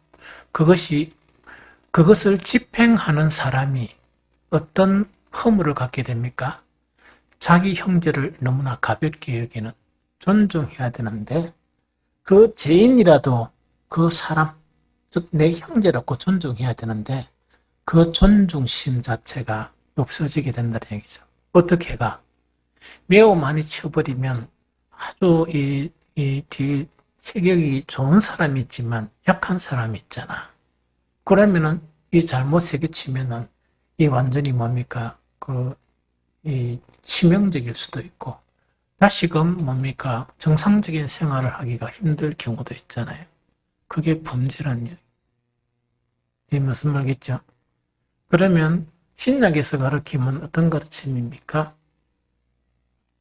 그것을 집행하는 사람이 어떤 허물을 갖게 됩니까? 자기 형제를 너무나 가볍게 여기는 존중해야 되는데 그 죄인이라도 그 사람, 즉 내 형제라고 존중해야 되는데 그 존중심 자체가 없어지게 된다는 얘기죠. 어떻게 가? 매우 많이 쳐버리면 아주 뒤 체격이 좋은 사람이 있지만 약한 사람이 있잖아. 그러면은 이 잘못 새겨치면은 이 완전히 뭡니까? 이 치명적일 수도 있고 다시금 뭡니까? 정상적인 생활을 하기가 힘들 경우도 있잖아요. 그게 범죄란 얘기. 이게 무슨 말겠죠? 그러면 신약에서 가르치면 어떤 가르침입니까?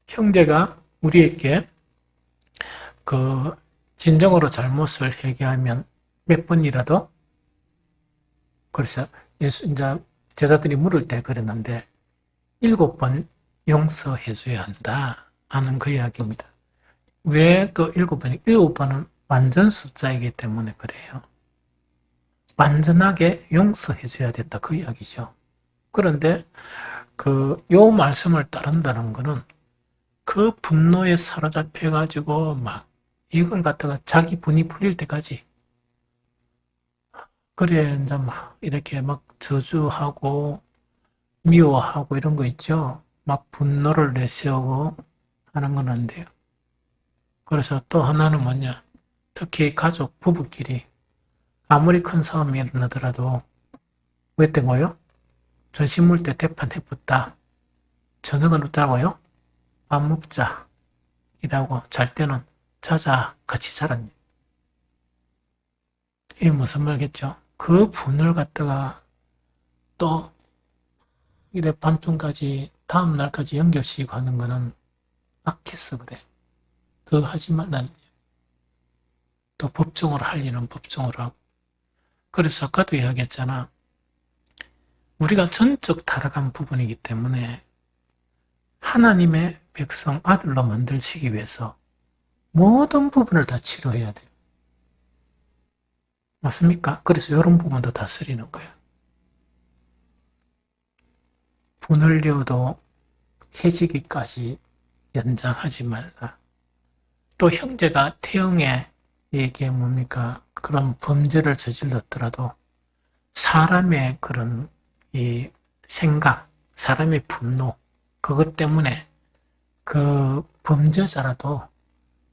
형제가 우리에게 진정으로 잘못을 회개하면 몇 번이라도 그래서 이제 제자들이 물을 때 그랬는데 7번 용서해 줘야 한다 하는 그 이야기입니다. 왜 그 7번이? 7번은 완전 숫자이기 때문에 그래요. 완전하게 용서해 줘야 된다 그 이야기죠. 그런데 요 말씀을 따른다는 거는 그 분노에 사로잡혀 가지고 막 이걸 갖다가 자기 분이 풀릴 때까지 그래 이제 막 이렇게 막 저주하고 미워하고 이런 거 있죠. 막 분노를 내세우고 하는 건 안 돼요. 그래서 또 하나는 뭐냐? 특히 가족 부부끼리 아무리 큰 싸움이 일어나더라도 왜 땡거요? 전신물 때 대판 해붙다. 저녁은 어쩌고요? 밥 먹자. 이라고 잘 때는 자자 같이 자란. 이게 무슨 말겠죠? 그 분을 갖다가 또 이래 밤중까지 다음 날까지 연결시키고 하는 거는 악해서 그래. 그거 하지 말라는 또 법정으로 할 일은 법정으로 하고. 그래서 아까도 이야기했잖아. 우리가 전적 타락한 부분이기 때문에 하나님의 백성 아들로 만들시기 위해서 모든 부분을 다 치료해야 돼요. 맞습니까? 그래서 이런 부분도 다스리는 거예요. 분을 내어도 해지기까지 연장하지 말라. 또 형제가 태형에 이게 뭡니까? 그런 범죄를 저질렀더라도 사람의 그런 이 생각, 사람의 분노, 그것 때문에 그 범죄자라도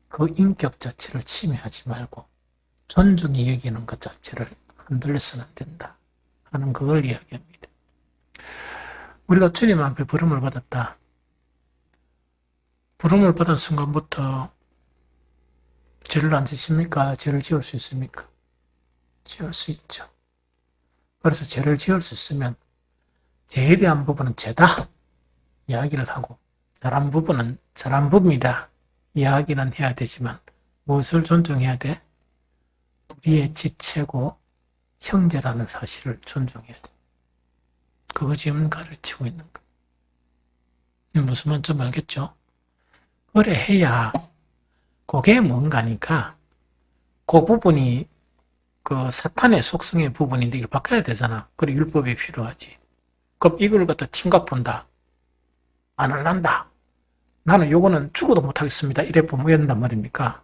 그 인격 자체를 침해하지 말고 존중히 여기는 것 자체를 흔들려서는 안 된다 하는 그걸 이야기합니다. 우리가 주님 앞에 부름을 받았다. 부름을 받은 순간부터 죄를 안 지십니까? 죄를 지을 수 있습니까? 지을 수 있죠. 그래서 죄를 지을 수 있으면 죄에 대한 부분은 죄다 이야기를 하고 잘한 부분은 잘한 부분이다 이야기는 해야 되지만 무엇을 존중해야 돼? 우리의 지체고 형제라는 사실을 존중해야 돼. 그거 지금 가르치고 있는 거예요. 무슨 말인지 좀 알겠죠? 그래 해야 그게 뭔가니까 그 부분이 그 사탄의 속성의 부분인데 이걸 바꿔야 되잖아. 그래 율법이 필요하지. 그럼 이걸 갖다 팅각 본다. 안 할란다. 나는 요거는 죽어도 못하겠습니다. 이래 보면 왜 된단 말입니까?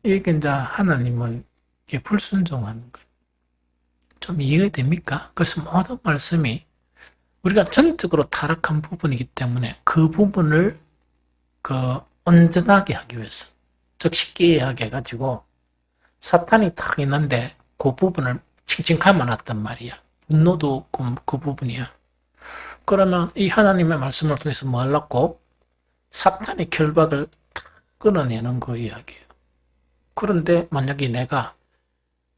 이게 이제 하나님을 이게 불순종하는 거예요. 좀 이해가 됩니까? 그래서 모든 말씀이 우리가 전적으로 타락한 부분이기 때문에 그 부분을 온전하게 하기 위해서, 즉 쉽게 하게 해가지고 사탄이 탁 있는데 그 부분을 칭칭 감아놨단 말이야. 분노도 그 부분이야. 그러면 이 하나님의 말씀을 통해서 뭐 하려고? 사탄의 결박을 탁 끊어내는 그 이야기예요. 그런데 만약에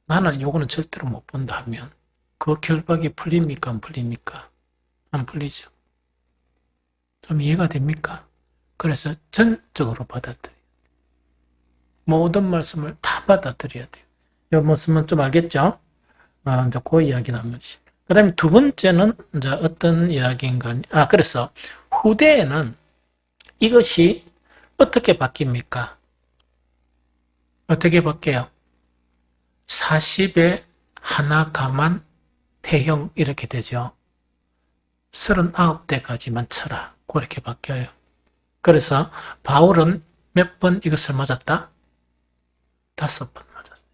나는 요거는 절대로 못 본다 하면 그 결박이 풀립니까? 안 풀립니까? 안 풀리죠. 좀 이해가 됩니까? 그래서 전적으로 받아들여요. 모든 말씀을 다 받아들여야 돼요. 이 말씀은 좀 알겠죠? 이제 그 이야기를 한 번씩. 그 다음에 두 번째는 이제 어떤 이야기인가? 그래서 후대에는 이것이 어떻게 바뀝니까? 어떻게 바뀌어요? 40에 하나 가만 태형 이렇게 되죠. 39대까지만 쳐라. 그렇게 바뀌어요. 그래서 바울은 몇 번 이것을 맞았다? 5번 맞았어요.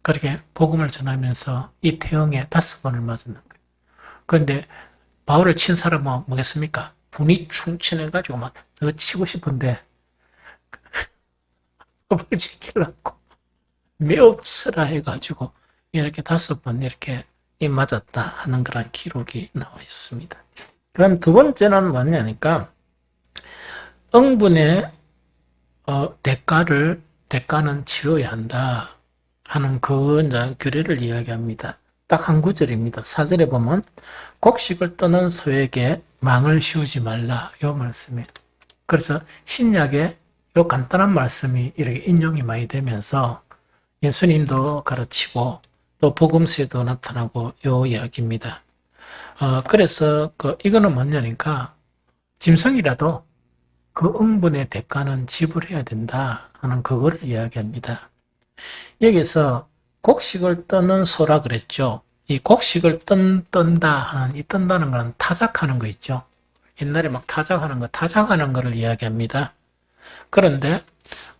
그렇게 복음을 전하면서 이 태형에 5번을 맞았는 거예요. 그런데 바울을 친 사람은 뭐겠습니까? 분이 충천해가지고 막 더 치고 싶은데 법을 지키려고 매우 치라 해가지고 이렇게 5번 이렇게 맞았다 하는 그런 기록이 나와 있습니다. 그럼 두 번째는 뭐냐니까 응분의 대가는 치러야 한다 하는 그 규례를 이야기합니다. 딱 한 구절입니다. 4절에 보면 곡식을 떠는 소에게 망을 씌우지 말라 이 말씀이에요. 그래서 신약에 이 간단한 말씀이 이렇게 인용이 많이 되면서 예수님도 가르치고 또 복음서에도 나타나고 요 이야기입니다. 그래서 이거는 뭐냐니까 짐승이라도 그 응분의 대가는 지불해야 된다 하는 그걸 이야기합니다. 여기서 곡식을 떠는 소라 그랬죠. 이 곡식을 떤다 하는 이 떤다는 건 타작하는 거 있죠. 옛날에 막 타작하는 거를 이야기합니다. 그런데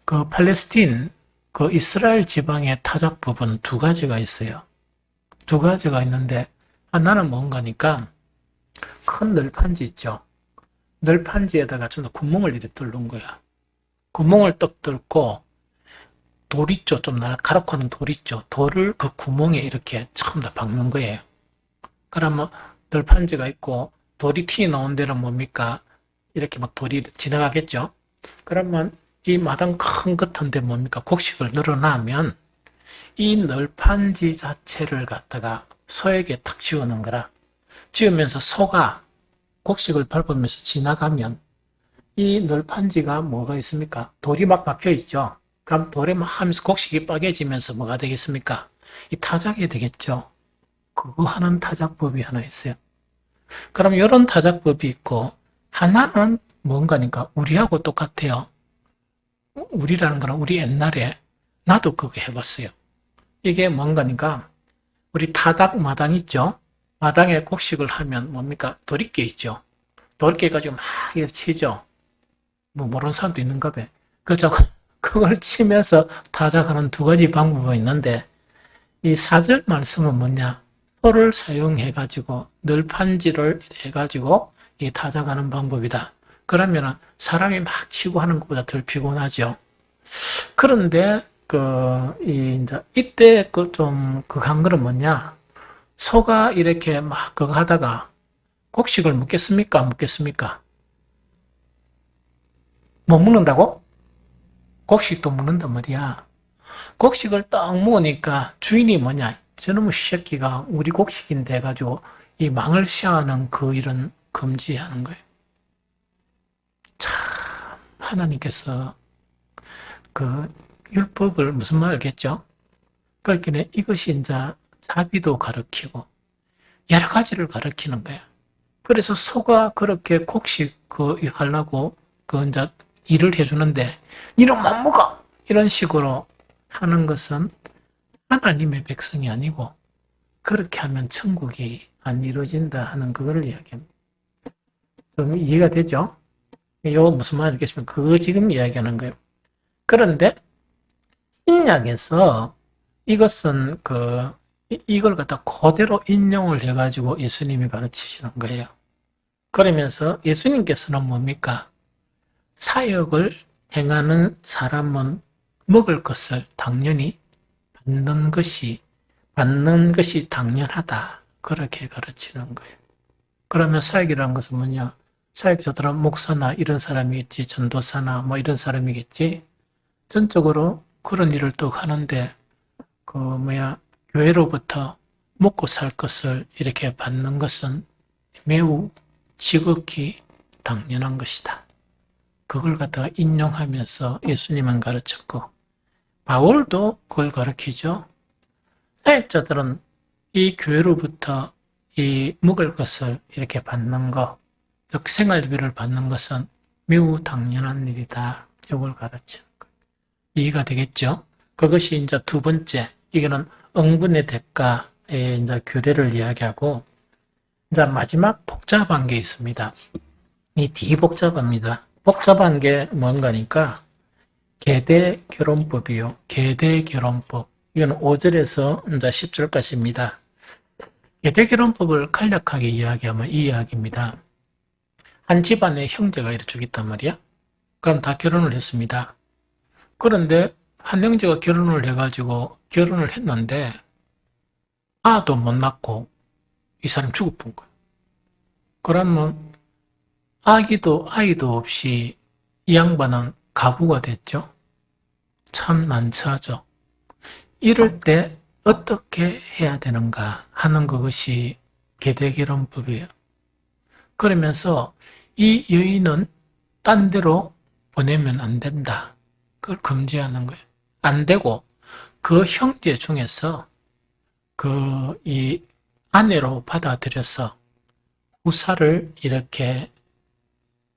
그 팔레스틴, 그 이스라엘 지방의 타작법은 두 가지가 있어요. 두 가지가 있는데 하나는 뭔가니까 큰 널판지 있죠. 널판지에다가 좀 더 구멍을 이렇게 뚫는 거야. 구멍을 떡 뚫고 돌 있죠. 좀 날카롭고 하는 돌 있죠. 돌을 그 구멍에 이렇게 처음 다 박는 거예요. 그러면 널판지가 있고 돌이 튀어나온 데는 뭡니까? 이렇게 막 돌이 지나가겠죠. 그러면 이 마당 큰 같은데 뭡니까? 곡식을 늘어나면 이 널판지 자체를 갖다가 소에게 탁 지우는 거라. 지우면서 소가 곡식을 밟으면서 지나가면 이 널판지가 뭐가 있습니까? 돌이 막 박혀 있죠. 그럼 돌에 막 하면서 곡식이 빠개지면서 뭐가 되겠습니까? 이 타작이 되겠죠. 그거 하는 타작법이 하나 있어요. 그럼 이런 타작법이 있고 하나는 뭔가니까 우리하고 똑같아요. 우리라는 거는 우리 옛날에 나도 그거 해봤어요. 이게 뭔가니까 우리 타작 마당 있죠. 마당에 곡식을 하면 뭡니까? 도리깨 있죠. 도리깨 가지고 막 치죠. 뭐 모르는 사람도 있는가 봐. 그걸 치면서 타작하는 두 가지 방법이 있는데 이 4절 말씀은 뭐냐? 소를 사용해가지고 널판지를 해가지고 이 타작하는 방법이다. 그러면 사람이 막 치고 하는 것보다 덜 피곤하죠. 그런데 이때 한 거는 뭐냐? 소가 이렇게 막 그거 하다가 곡식을 먹겠습니까? 안 먹겠습니까? 못 먹는다고? 곡식도 먹는단 말이야. 곡식을 딱 먹으니까 주인이 뭐냐? 저놈의 새끼가 우리 곡식인데 해가지고 이 망을 시하는 그 일은 금지하는 거예요. 참 하나님께서 그 율법을 무슨 말 알겠죠? 그러니까 이것이 이제 자비도 가르치고 여러 가지를 가르치는 거야. 그래서 소가 그렇게 곡식 하려고 이제 일을 해주는데 니는 못 먹어! 이런 식으로 하는 것은 하나님의 백성이 아니고 그렇게 하면 천국이 안 이루어진다 하는 그걸 이야기합니다. 좀 이해가 되죠? 이거 무슨 말인지 알겠지만 그거 지금 이야기하는 거예요. 그런데 신약에서 이것은 이걸 갖다 그대로 인용을 해가지고 예수님이 가르치시는 거예요. 그러면서 예수님께서는 뭡니까? 사역을 행하는 사람은 먹을 것을 당연히 받는 것이 당연하다. 그렇게 가르치는 거예요. 그러면 사역이라는 것은 뭐냐? 사역자들은 목사나 이런 사람이겠지, 전도사나 뭐 이런 사람이겠지. 전적으로 그런 일을 또 하는데, 교회로부터 먹고 살 것을 이렇게 받는 것은 매우 지극히 당연한 것이다. 그걸 갖다가 인용하면서 예수님은 가르쳤고, 바울도 그걸 가르치죠. 사역자들은 이 교회로부터 이 먹을 것을 이렇게 받는 것, 즉 생활비를 받는 것은 매우 당연한 일이다. 이걸 가르치는 거예요. 이해가 되겠죠? 그것이 이제 두 번째, 이거는 응분의 대가의 이제 규례를 이야기하고, 이제 마지막 복잡한 게 있습니다. 이 D 복잡합니다. 복잡한 게 뭔가니까 계대결혼법이요. 계대결혼법. 이건 5절에서 이제 10절까지입니다. 계대결혼법을 간략하게 이야기하면 이 이야기입니다. 한 집안에 형제가 이렇게 있단 말이야. 그럼 다 결혼을 했습니다. 그런데 한 형제가 결혼을 해가지고 결혼을 했는데 아도 못 낳고 이 사람 죽어본 거야. 그러면 아이도 없이 이 양반은 가부가 됐죠. 참 난처하죠. 이럴 때 어떻게 해야 되는가 하는 그것이 계대결혼법이에요. 그러면서 이 여인은 딴 데로 보내면 안 된다. 그걸 금지하는 거예요. 안 되고 그 형제 중에서 이 아내로 받아들여서 후사를 이렇게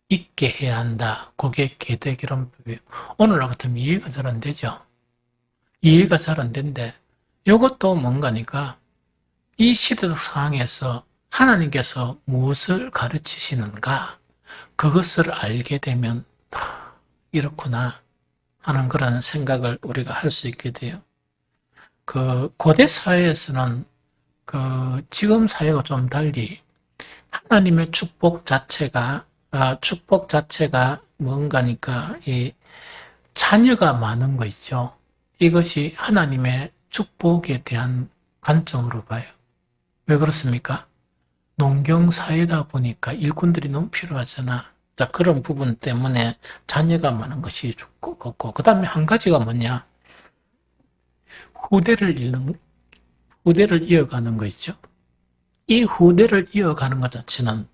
있게 해야 한다. 그게 계대결혼법이에요. 오늘날 같으면 이해가 잘 안 되죠. 이해가 잘 안 된대. 이것도 뭔가니까 이 시대적 상황에서 하나님께서 무엇을 가르치시는가 그것을 알게 되면 이렇구나 하는 그런 생각을 우리가 할 수 있게 돼요. 고대 사회에서는 지금 사회가 좀 달리 하나님의 축복 자체가 뭔가니까 이 자녀가 많은 거 있죠. 이것이 하나님의 축복에 대한 관점으로 봐요. 왜 그렇습니까? 농경 사회다 보니까 일꾼들이 너무 필요하잖아. 자, 그런 부분 때문에 자녀가 많은 것이 좋고, 그 다음에 한 가지가 뭐냐? 후대를 이어가는 거 있죠. 이 후대를 이어가는 것 자체는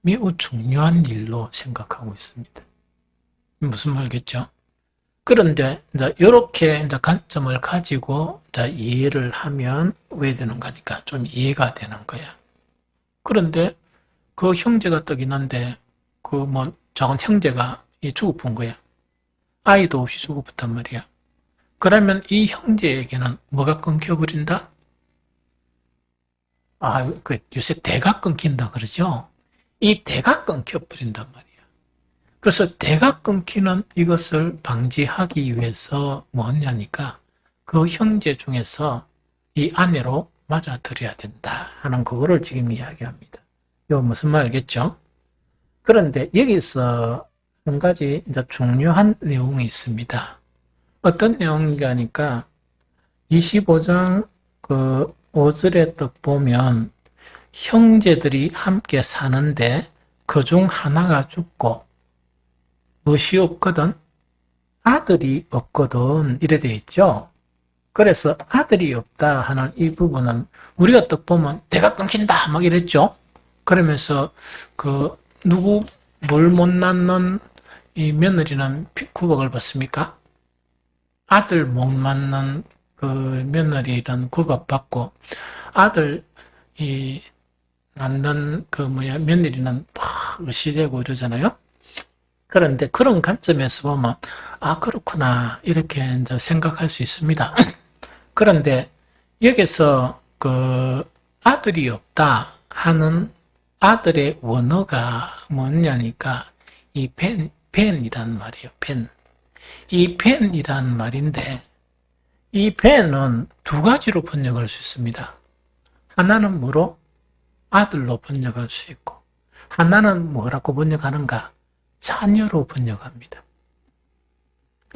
매우 중요한 일로 생각하고 있습니다. 무슨 말겠죠? 그런데 이제 이렇게 이제 관점을 가지고 이해를 하면 왜 되는가니까 좀 이해가 되는 거야. 그런데 그 형제가 뜨긴 한데 작은 형제가 죽어본 거야. 아이도 없이 죽어봤단 말이야. 그러면 이 형제에게는 뭐가 끊겨버린다? 요새 대가 끊긴다 그러죠? 이 대가 끊겨버린단 말이야. 그래서 대가 끊기는 이것을 방지하기 위해서 뭐냐니까 그 형제 중에서 이 아내로 맞아들여야 된다 하는 그거를 지금 이야기합니다. 이거 무슨 말 알겠죠? 그런데 여기서 한 가지 이제 중요한 내용이 있습니다. 어떤 내용인가 하니까 25장 5절에 딱 보면 형제들이 함께 사는데 그중 하나가 죽고 무엇이 없거든? 아들이 없거든. 이래 돼 있죠? 그래서 아들이 없다 하는 이 부분은 우리가 딱 보면 대가 끊긴다 막 이랬죠? 그러면서 뭘 못 낳는 이 며느리는 구박을 받습니까? 아들 못 낳는 며느리는 구박받고 아들 낳는 며느리는 막 의시되고 이러잖아요. 그런데 그런 관점에서 보면 그렇구나 이렇게 이제 생각할 수 있습니다. 그런데 여기서 아들이 없다 하는 아들의 원어가 뭐냐니까 이 벤이란 말이에요. 이 벤이란 말인데 이 벤은 두 가지로 번역할 수 있습니다. 하나는 뭐로? 아들로 번역할 수 있고 하나는 뭐라고 번역하는가? 자녀로 번역합니다.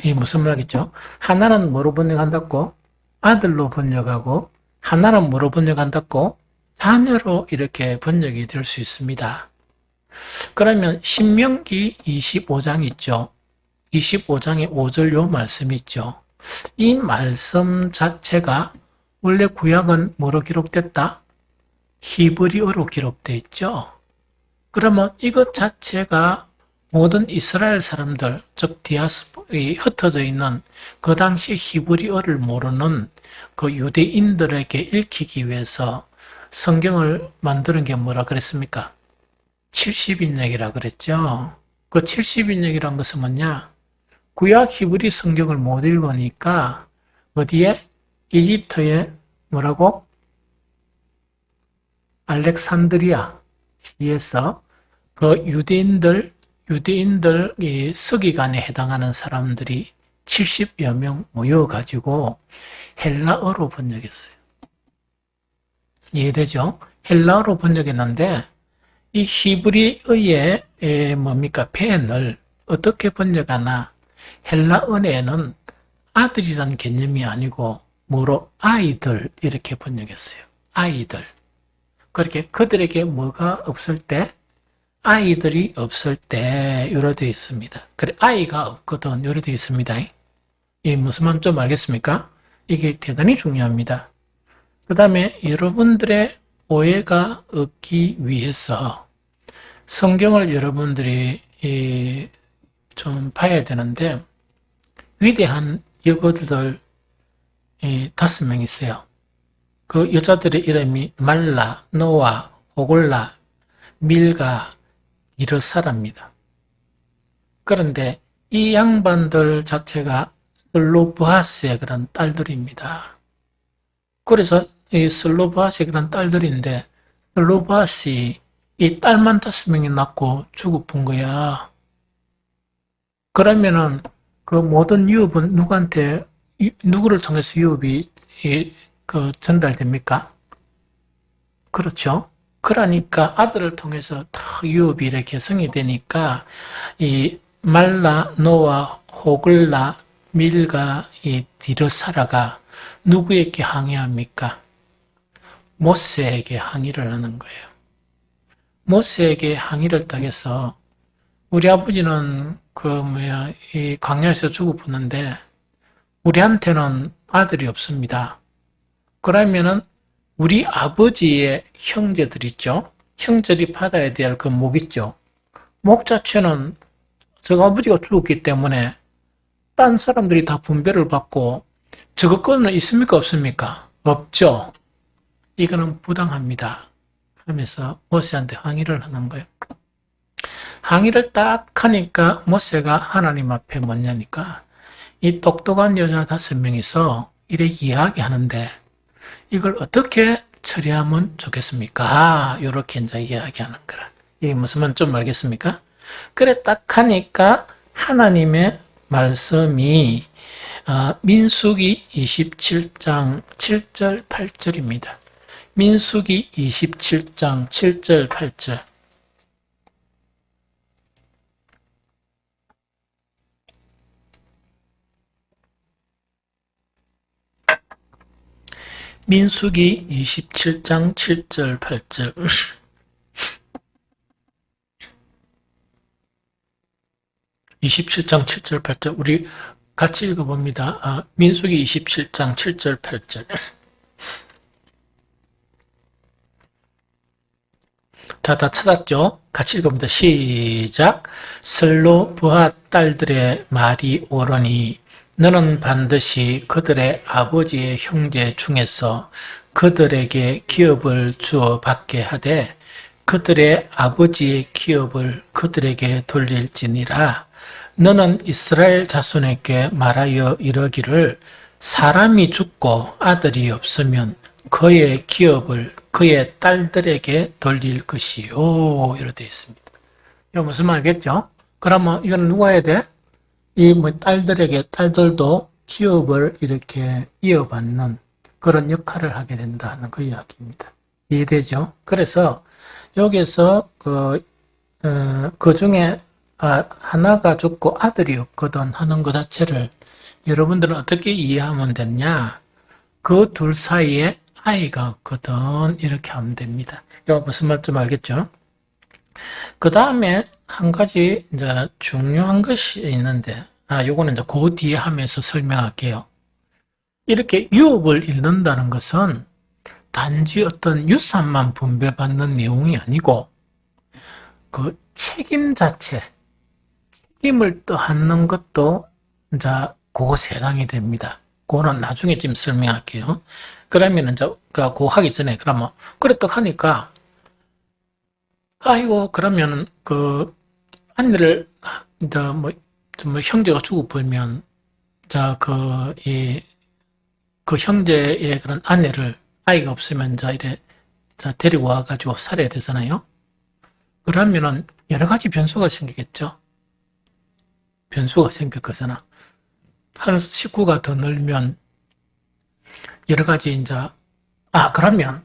이게 무슨 말이겠죠? 하나는 뭐로 번역한다고? 아들로 번역하고, 하나는 뭐로 번역한다고? 자녀로 이렇게 번역이 될 수 있습니다. 그러면 신명기 25장 있죠? 25장의 5절 요 말씀 있죠? 이 말씀 자체가 원래 구약은 뭐로 기록됐다? 히브리어로 기록되어 있죠? 그러면 이것 자체가 모든 이스라엘 사람들, 즉 디아스포라에 흩어져 있는 그 당시 히브리어를 모르는 그 유대인들에게 읽히기 위해서 성경을 만드는 게 뭐라 그랬습니까? 70인역이라 그랬죠. 그 70인역이란 것은 뭐냐? 구약 히브리 성경을 못 읽으니까 어디에? 이집트에 뭐라고? 알렉산드리아 시에서 그 유대인들이 서기관에 해당하는 사람들이 70여 명 모여가지고 헬라어로 번역했어요. 이해되죠? 헬라어로 번역했는데 이 히브리어의 뭡니까? 벤을 어떻게 번역하나? 헬라어에는 아들이라는 개념이 아니고 뭐로? 아이들 이렇게 번역했어요. 아이들. 그렇게 그들에게 뭐가 없을 때? 아이들이 없을 때 요래 되어 있습니다. 그래 아이가 없거든 요래 되어 있습니다. 이 무슨 말인지 좀 알겠습니까? 이게 대단히 중요합니다. 그 다음에 여러분들의 오해가 없기 위해서 성경을 여러분들이 좀 봐야 되는데 위대한 여고들 5명 있어요. 그 여자들의 이름이 말라, 노아, 호골라, 밀가, 이르사랍니다. 그런데 이 양반들 자체가 슬로브하스의 그런 딸들입니다. 그래서 이 슬로브하스의 그런 딸들인데 슬로브하스이 이 딸만 5명이 낳고 죽어본 거야. 그러면은 그 모든 유업은 누구를 통해서 유업이 전달됩니까? 그렇죠? 그러니까 아들을 통해서 다 유업이 이렇게 성이 되니까 이 말라, 노아, 호글라, 밀가, 이 디르사라가 누구에게 항의합니까? 모세에게 항의를 하는 거예요. 모세에게 항의를 당해서 우리 아버지는 이 광야에서 죽어보는데 우리한테는 아들이 없습니다. 그러면은 우리 아버지의 형제들 있죠? 형제들이 받아야 될 그 목 있죠? 목 자체는 저 아버지가 죽었기 때문에 딴 사람들이 다 분배를 받고 저거 거는 있습니까? 없습니까? 없죠. 이거는 부당합니다. 하면서 모세한테 항의를 하는 거예요. 항의를 딱 하니까 모세가 하나님 앞에 뭐냐니까 이 똑똑한 여자 5명이서 이렇게 이야기하는데 이걸 어떻게 처리하면 좋겠습니까? 이렇게 이제 이야기하는 거라. 이게 무슨 말인지 좀 알겠습니까? 그래 딱 하니까 하나님의 말씀이 민수기 27장 7절 8절입니다. 민수기 27장 7절 8절. 민수기 27장 7절 8절. (27장 7절 8절) 우리 같이 읽어봅니다. 민수기 27장 7절 8절. 자, 다 찾았죠? 같이 읽어봅니다. 시작. 슬로브핫 딸들의 말이 옳으니 너는 반드시 그들의 아버지의 형제 중에서 그들에게 기업을 주어 받게 하되 그들의 아버지의 기업을 그들에게 돌릴지니라. 너는 이스라엘 자손에게 말하여 이르기를 사람이 죽고 아들이 없으면 그의 기업을 그의 딸들에게 돌릴 것이요. 이렇게 되어 있습니다. 이거 무슨 말이겠죠? 그러면 이건 누가 해야 돼? 딸들도 기업을 이렇게 이어받는 그런 역할을 하게 된다는 그 이야기입니다. 이해되죠? 그래서 여기서 그 중에 하나가 죽고 아들이 없거든 하는 것 자체를 여러분들은 어떻게 이해하면 되냐? 그 둘 사이에 아이가 없거든 이렇게 하면 됩니다. 이거 무슨 말인지 알겠죠? 그 다음에 한 가지 이제 중요한 것이 있는데, 요거는 이제 그 뒤에 하면서 설명할게요. 이렇게 유업을 잃는다는 것은 단지 어떤 유산만 분배받는 내용이 아니고, 그 책임 자체, 책임을 떠안는 것도 이제 그것에 해당이 됩니다. 그거는 나중에 좀 설명할게요. 그러면 이제 그거 하기 전에 그러면 그래 또 하니까 아이고 그러면 그 아내를 이제 뭐 형제가 죽어 버리면 그 형제의 그런 아내를 아이가 없으면 이제 이래 데리고 와가지고 살아야 되잖아요. 그러면은 여러 가지 변수가 생기겠죠. 변수가 생길 거잖아. 한 식구가 더 늘면 여러 가지 이제 그러면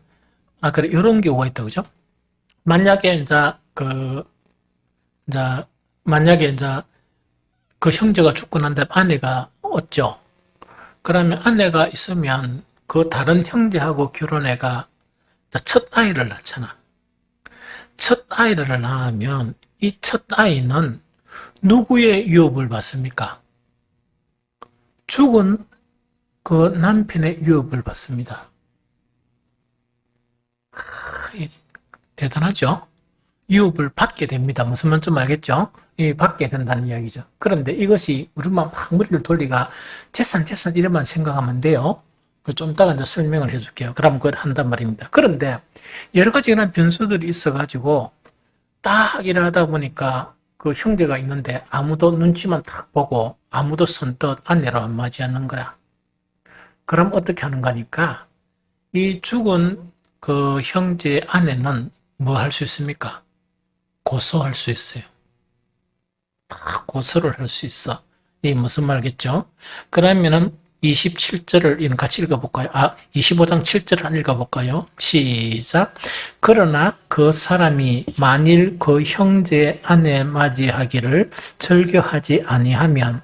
그래 이런 경우가 있다 그죠? 만약에 만약에 그 형제가 죽고 난 다음에 아내가 없죠. 그러면 아내가 있으면 그 다른 형제하고 결혼해가 첫 아이를 낳잖아. 첫 아이를 낳으면 이 첫 아이는 누구의 유업을 받습니까? 죽은 그 남편의 유업을 받습니다. 대단하죠? 유업을 받게 됩니다. 무슨 말인지 좀 알겠죠? 받게 된다는 이야기죠. 그런데 이것이 우리만 막 머리를 돌리가 재산 이런만 생각하면 돼요. 좀 이따가 이제 설명을 해줄게요. 그럼 그걸 한단 말입니다. 그런데 여러 가지 이런 변수들이 있어가지고 딱 일하다 보니까 그 형제가 있는데 아무도 눈치만 딱 보고 아무도 선뜻 아내로 안 맞지 않는 거야. 그럼 어떻게 하는 거니까 이 죽은 그 형제의 아내는 뭐 할 수 있습니까? 고소할 수 있어요. 고소를 할 수 있어. 이 무슨 말겠죠? 그러면은 27절을 같이 읽어볼까요? 25장 7절을 한번 읽어볼까요? 시작. 그러나 그 사람이 만일 그 형제의 아내 맞이하기를 절교하지 아니하면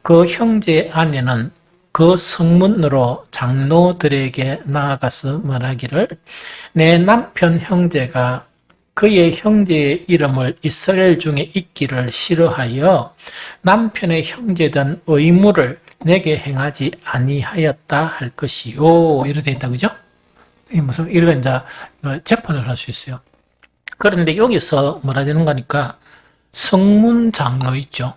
그 형제의 아내는 그 성문으로 장로들에게 나아가서 말하기를 내 남편 형제가 그의 형제의 이름을 이스라엘 중에 있기를 싫어하여 남편의 형제된 의무를 내게 행하지 아니하였다 할 것이요. 이렇게 되어 있다, 그죠? 이런 이제 재판을 할 수 있어요. 그런데 여기서 뭐라 되는 거니까 성문 장로 있죠.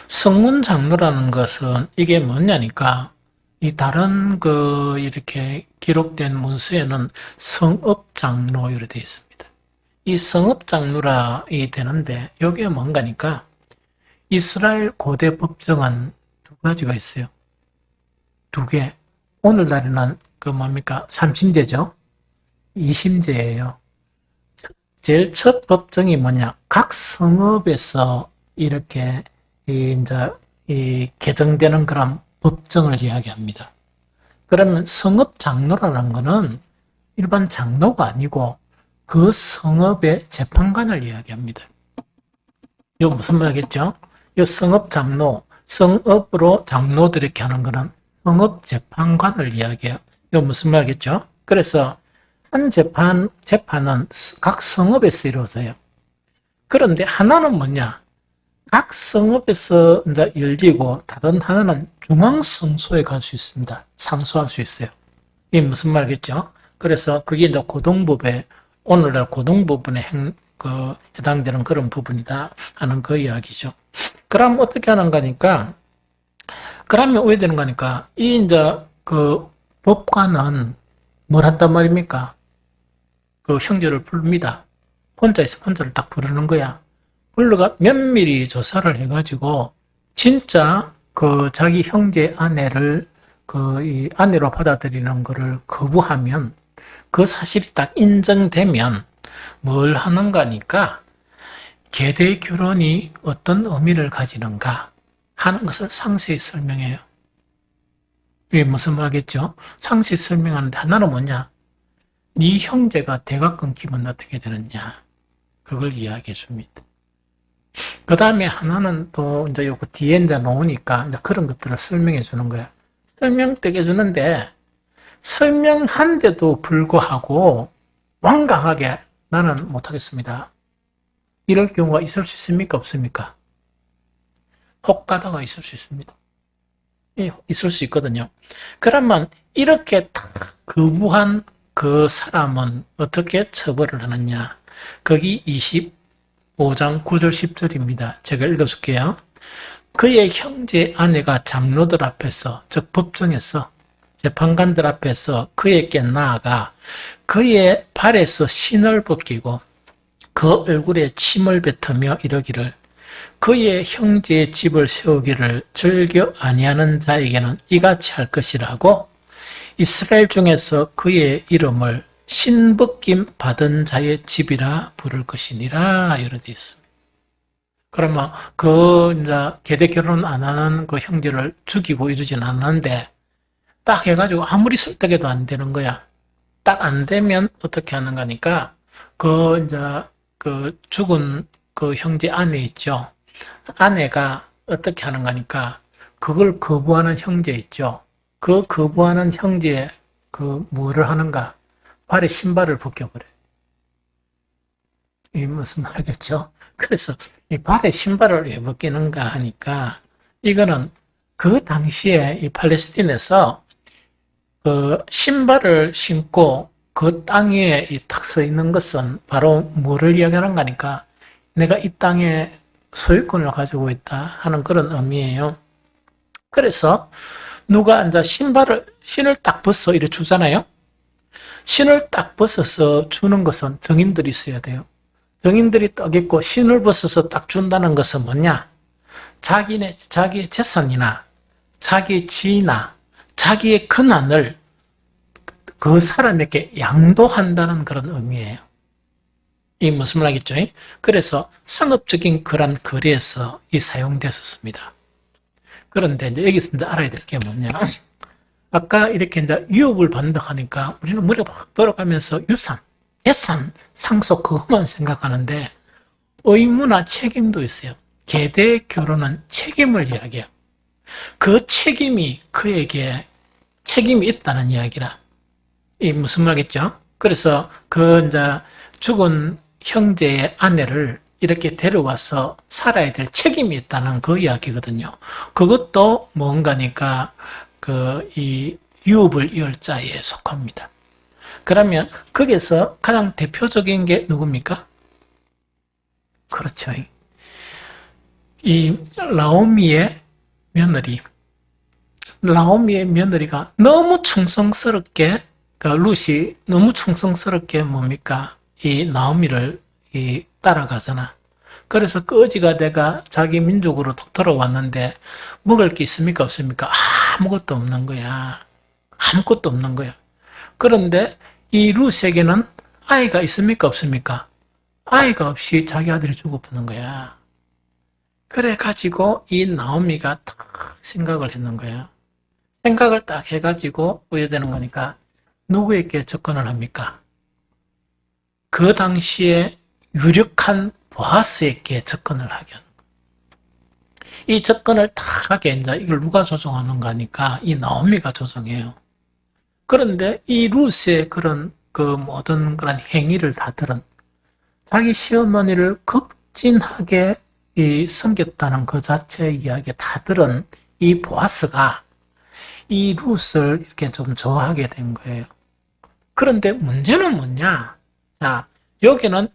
성문 장로라는 것은 이게 뭐냐니까 이 다른 이렇게 기록된 문서에는 성읍 장로 이렇게 되어 있습니다. 이 성읍 장로라 되는데 이게 뭔가니까 이스라엘 고대 법정은 두 가지가 있어요. 두 개. 오늘날에는 삼심제죠. 이심제예요. 제일 첫 법정이 뭐냐? 각 성읍에서 이렇게 개정되는 그런 법정을 이야기합니다. 그러면 성읍 장로라는 것은 일반 장로가 아니고 그 성읍의 재판관을 이야기합니다. 이거 무슨 말이겠죠? 이 성읍 장로, 성읍으로 장로들 이렇게 하는 거는 성읍 재판관을 이야기해요. 이거 무슨 말이겠죠? 그래서 한 재판은 각 성읍에서 이루어져요. 그런데 하나는 뭐냐? 각 성읍에서 이제 열리고 다른 하나는 중앙성소에 갈 수 있습니다. 상소할 수 있어요. 이게 무슨 말이겠죠? 그래서 그게 이제 고등법에 오늘날 고등법원에 해당되는 그런 부분이다 하는 그 이야기죠. 그럼 어떻게 하는 거니까? 그러면 왜 되는 거니까? 그 법관은 뭘 한단 말입니까? 그 형제를 부릅니다. 혼자를 딱 부르는 거야. 불러가 면밀히 조사를 해가지고 진짜 그 자기 형제 아내를 이 아내로 받아들이는 거를 거부하면 그 사실이 딱 인정되면 뭘 하는가니까 계대 결혼이 어떤 의미를 가지는가 하는 것을 상세히 설명해요. 이게 무슨 말이겠죠? 상세히 설명하는데 하나는 뭐냐? 네 형제가 대가 끊기면 어떻게 되느냐? 그걸 이야기해 줍니다. 그 다음에 하나는 또 이제 요거 뒤에 이제 놓으니까 이제 그런 것들을 설명해 주는 거야. 설명되게 해주는데 설명한데도 불구하고 완강하게 나는 못하겠습니다. 이럴 경우가 있을 수 있습니까? 없습니까? 혹가다가 있을 수 있습니다. 있을 수 있거든요. 그러면 이렇게 딱 거부한 그 사람은 어떻게 처벌을 하느냐? 거기 25장 9절 10절입니다. 제가 읽어줄게요. 그의 형제 아내가 장로들 앞에서, 즉 법정에서, 재판관들 앞에서 그에게 나아가 그의 발에서 신을 벗기고 그 얼굴에 침을 뱉으며 이러기를, 그의 형제의 집을 세우기를 즐겨 아니하는 자에게는 이같이 할 것이라고 이스라엘 중에서 그의 이름을 신벗김 받은 자의 집이라 부를 것이니라, 이렇게 되어 있습니다. 그러면 이제 계대 결혼 안 하는 그 형제를 죽이고 이러진 않았는데 딱 해가지고 아무리 설득해도 안 되는 거야. 딱 안 되면 어떻게 하는 거니까 이제 죽은 그 형제 아내 있죠. 아내가 어떻게 하는 거니까 그걸 거부하는 형제 있죠. 그 거부하는 형제에 뭐를 하는가? 발에 신발을 벗겨버려. 이게 무슨 말이겠죠? 그래서 이 발에 신발을 왜 벗기는가 하니까 이거는 그 당시에 이 팔레스틴에서 그 신발을 신고 그 땅 위에 탁 서 있는 것은 바로 뭐를 이야기하는 거니까 내가 이 땅에 소유권을 가지고 있다 하는 그런 의미예요. 그래서 누가 이제 신을 딱 벗어 이래 주잖아요. 신을 딱 벗어서 주는 것은 증인들이 있어야 돼요. 증인들이 딱 있고 신을 벗어서 딱 준다는 것은 뭐냐? 자기의 재산이나 자기의 지위나 자기의 근한을 그 사람에게 양도한다는 그런 의미예요. 이 무슨 말이겠죠? 그래서 상업적인 그런 거래에서 이 사용됐었습니다. 그런데 이제 여기서 이제 알아야 될 게 뭐냐? 아까 이렇게 이제 유업을 받는다 하니까 우리는 머리가 확 돌아가면서 유산, 재산, 상속 그것만 생각하는데 의무나 책임도 있어요. 계대 결혼은 책임을 이야기해요. 그 책임이 그에게 책임이 있다는 이야기라. 이 무슨 말이겠죠? 그래서 이제 죽은 형제의 아내를 이렇게 데려와서 살아야 될 책임이 있다는 그 이야기거든요. 그것도 뭔가니까 이 유업을 이을 자에 속합니다. 그러면 거기서 가장 대표적인 게 누굽니까? 그렇죠. 이 라오미의 며느리가 너무 충성스럽게 룻이 너무 충성스럽게 뭡니까? 이 나오미를 따라가잖아. 그래서 거지가 돼가 자기 민족으로 톡 들어왔는데 먹을 게 있습니까? 없습니까? 아무것도 없는 거야. 아무것도 없는 거야. 그런데 이 룻에게는 아이가 있습니까? 없습니까? 아이가 없이 자기 아들이 죽어보는 거야. 그래가지고 이 나오미가 딱 생각을 했는 거야. 생각을 딱 해가지고 어떻게 되는 거니까 누구에게 접근을 합니까? 그 당시에 유력한 보아스에게 접근을 하게 하는 거예요. 이 접근을 딱 하게 이제 이걸 누가 조종하는 거니까 이 나오미가 조종해요. 그런데 이 룻의 그런 모든 그런 행위를 다 들은 자기 시어머니를 극진하게 섬겼다는 그 자체의 이야기 다 들은 이 보아스가 이 룻을 이렇게 좀 좋아하게 된 거예요. 그런데 문제는 뭐냐? 자, 여기는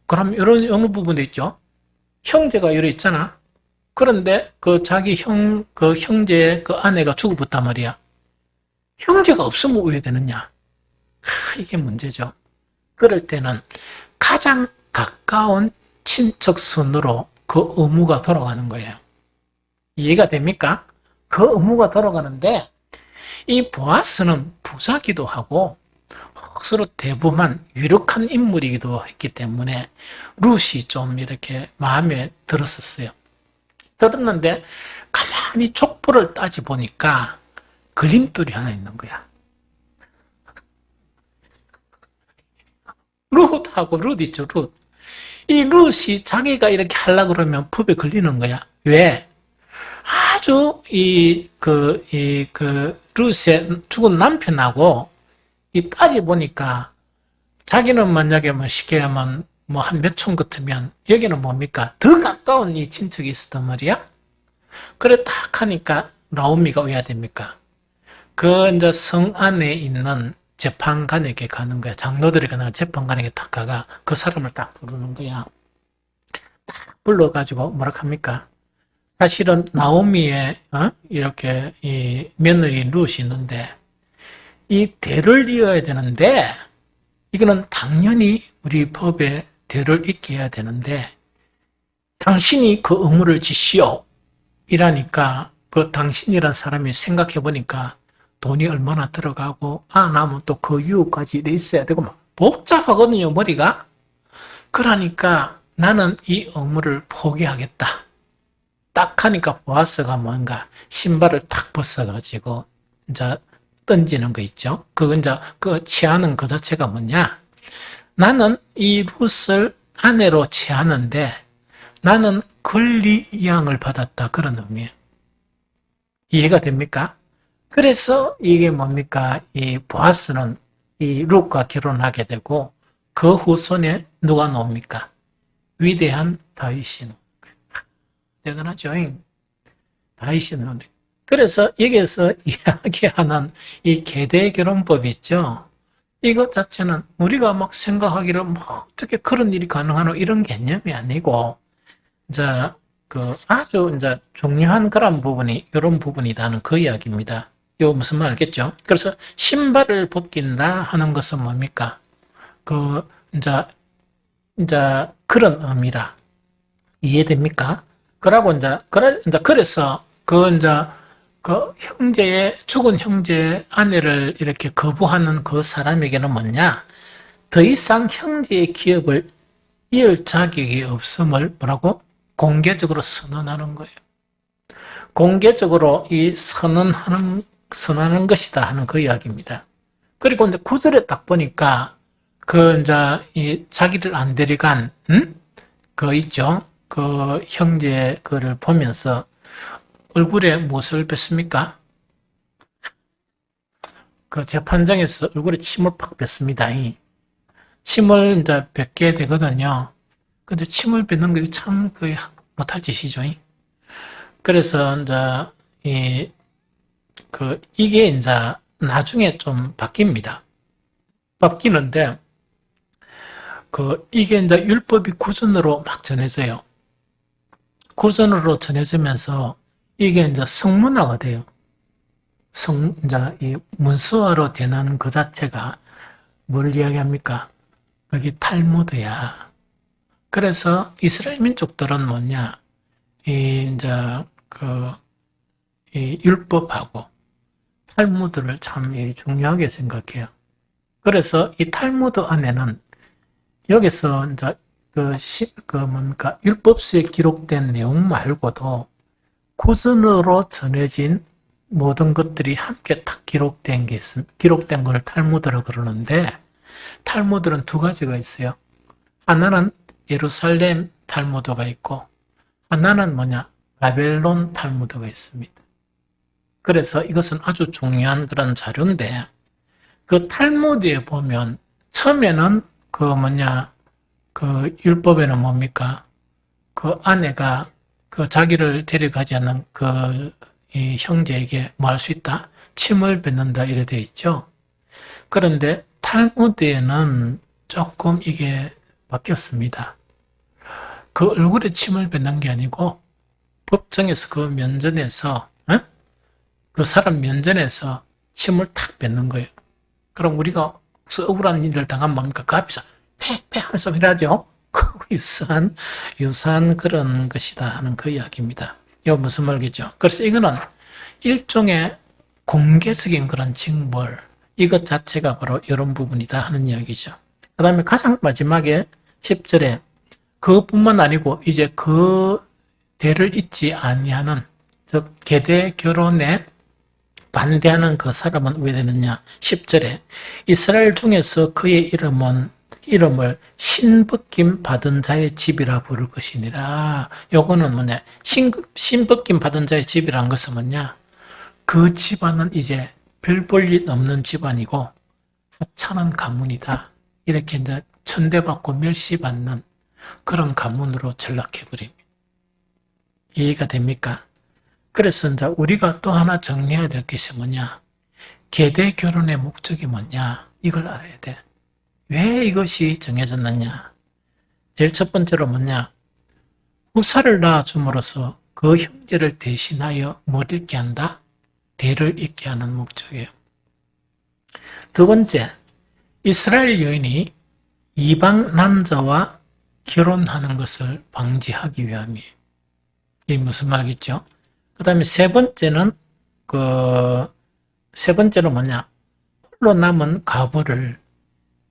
그럼 이런 어느 부분도 있죠. 형제가 이래 있잖아. 그런데 자기 형제 아내가 죽어봤단 말이야. 형제가 없으면 왜 되느냐? 이게 문제죠. 그럴 때는 가장 가까운 친척 순으로 그 의무가 돌아가는 거예요. 이해가 됩니까? 그 의무가 돌아가는데 이 보아스는 부자기도 하고 서로 대범한 유력한 인물이기도 했기 때문에 룻이 좀 이렇게 마음에 들었었어요. 들었는데 가만히 족보를 따지 보니까 걸림돌이 하나 있는 거야. 룻 있죠, 룻. 이 룻이 자기가 이렇게 하려고 그러면 법에 걸리는 거야. 왜? 아주 룻의 죽은 남편하고 따지 보니까 자기는 만약에 뭐 쉽게 하면 뭐 한 몇 촌 같으면 여기는 뭡니까? 더 가까운 이 친척이 있었단 말이야. 그래 딱 하니까 나오미가 왜야 됩니까? 그 이제 성 안에 있는 재판관에게 가는 거야. 장로들에게 가는 재판관에게 딱 가가 그 사람을 딱 부르는 거야. 딱 불러가지고 뭐라 합니까? 사실은 나오미의 이렇게 이 며느리 룻이 있는데 이 대를 이어야 되는데 이거는 당연히 우리 법에 대를 잇게 해야 되는데 당신이 그 의무를 지시오 이라니까 그 당신이란 사람이 생각해 보니까 돈이 얼마나 들어가고 나면 또 그 이유까지 있어야 되고 막 복잡하거든요 머리가. 그러니까 나는 이 의무를 포기하겠다. 딱 하니까 보아스가 뭔가 신발을 탁 벗어가지고 이제 던지는 거 있죠. 그 이제 그 취하는 그 자체가 뭐냐? 나는 이 룻을 아내로 취하는데 나는 권리 이양을 받았다 그런 의미예요. 이해가 됩니까? 그래서 이게 뭡니까? 이 보아스는 이 룻과 결혼하게 되고 그 후손에 누가 나옵니까? 위대한 다윗이 대단하죠. 다윗이 나옵니다. 그래서 여기에서 이야기하는 이 계대 결혼법 있죠. 이것 자체는 우리가 막 생각하기를 뭐 어떻게 그런 일이 가능하노 이런 개념이 아니고 이제 그 아주 이제 중요한 그런 부분이 이런 부분이라는 그 이야기입니다. 이거 무슨 말 알겠죠? 그래서 신발을 벗긴다 하는 것은 뭡니까? 그 이제 그런 의미라 이해됩니까? 그러고 그래서 그 형제의 죽은 형제의 아내를 이렇게 거부하는 그 사람에게는 뭐냐? 더 이상 형제의 기업을 이을 자격이 없음을 뭐라고? 공개적으로 선언하는 거예요. 공개적으로 이 선언하는 것이다 하는 그 이야기입니다. 그리고 이제 9절에 딱 보니까 이 자기를 안 데려간 그 있죠? 그 형제 그를 보면서 얼굴에 무엇을 뱉습니까? 그 재판장에서 얼굴에 침을 팍 뱉습니다. 침을 이제 뱉게 되거든요. 근데 침을 뱉는 게 참 거의 못할 짓이죠. 그래서 이제 이게 이제 나중에 좀 바뀝니다. 바뀌는데 이게 이제 율법이 구전으로 막 전해져요. 구전으로 전해지면서 이게 이제 성문화가 돼요. 이제 이 문서화로 되는 그 자체가 뭘 이야기합니까? 여기 탈무드야. 그래서 이스라엘 민족들은 뭐냐? 이 율법하고 탈무드를 참 중요하게 생각해요. 그래서 이 탈무드 안에는 여기서 이제 율법서에 기록된 내용 말고도 구전으로 전해진 모든 것들이 함께 딱 기록된 걸 탈무드라고 그러는데, 탈무드는 두 가지가 있어요. 하나는 예루살렘 탈무드가 있고, 하나는 바벨론 탈무드가 있습니다. 그래서 이것은 아주 중요한 그런 자료인데, 그 탈무드에 보면 처음에는 그 율법에는 뭡니까? 그 아내가 자기를 데려가지 않는 이 형제에게 뭐 할 수 있다? 침을 뱉는다 이래 되어 있죠. 그런데 탈무드에는 조금 이게 바뀌었습니다. 그 얼굴에 침을 뱉는 게 아니고 법정에서 그 면전에서 그 사람 면전에서 침을 탁 뱉는 거예요. 그럼 우리가 억울한 일을 당하면 뭡니까? 그 앞에서 패 하면서 이러죠. 유사한 그런 것이다 하는 그 이야기입니다. 이거 무슨 말이죠? 그래서 이거는 일종의 공개적인 그런 징벌, 이것 자체가 바로 이런 부분이다 하는 이야기죠. 그 다음에 가장 마지막에 10절에 그것뿐만 아니고 이제 그 대를 잇지 아니하는, 즉 계대 결혼에 반대하는 그 사람은 왜 되느냐? 10절에 이스라엘 중에서 그의 이름은 이름을 신벗김 받은 자의 집이라 부를 것이니라. 요거는 뭐냐? 신벗김 받은 자의 집이란 것은 뭐냐? 그 집안은 이제 별 볼 일 없는 집안이고 하찮은 가문이다. 이렇게 이제 천대받고 멸시받는 그런 가문으로 전락해버립니다. 이해가 됩니까? 그래서 이제 우리가 또 하나 정리해야 될 것이 뭐냐? 계대 결혼의 목적이 뭐냐? 이걸 알아야 돼. 왜 이것이 정해졌느냐? 제일 첫 번째로 뭐냐? 후사를 낳아줌으로써 그 형제를 대신하여 뭘 있게 한다? 대를 잇게 하는 목적이에요. 두 번째, 이스라엘 여인이 이방 남자와 결혼하는 것을 방지하기 위함이에요. 이게 무슨 말이겠죠? 그 다음에 세 번째는 뭐냐? 홀로 남은 과부를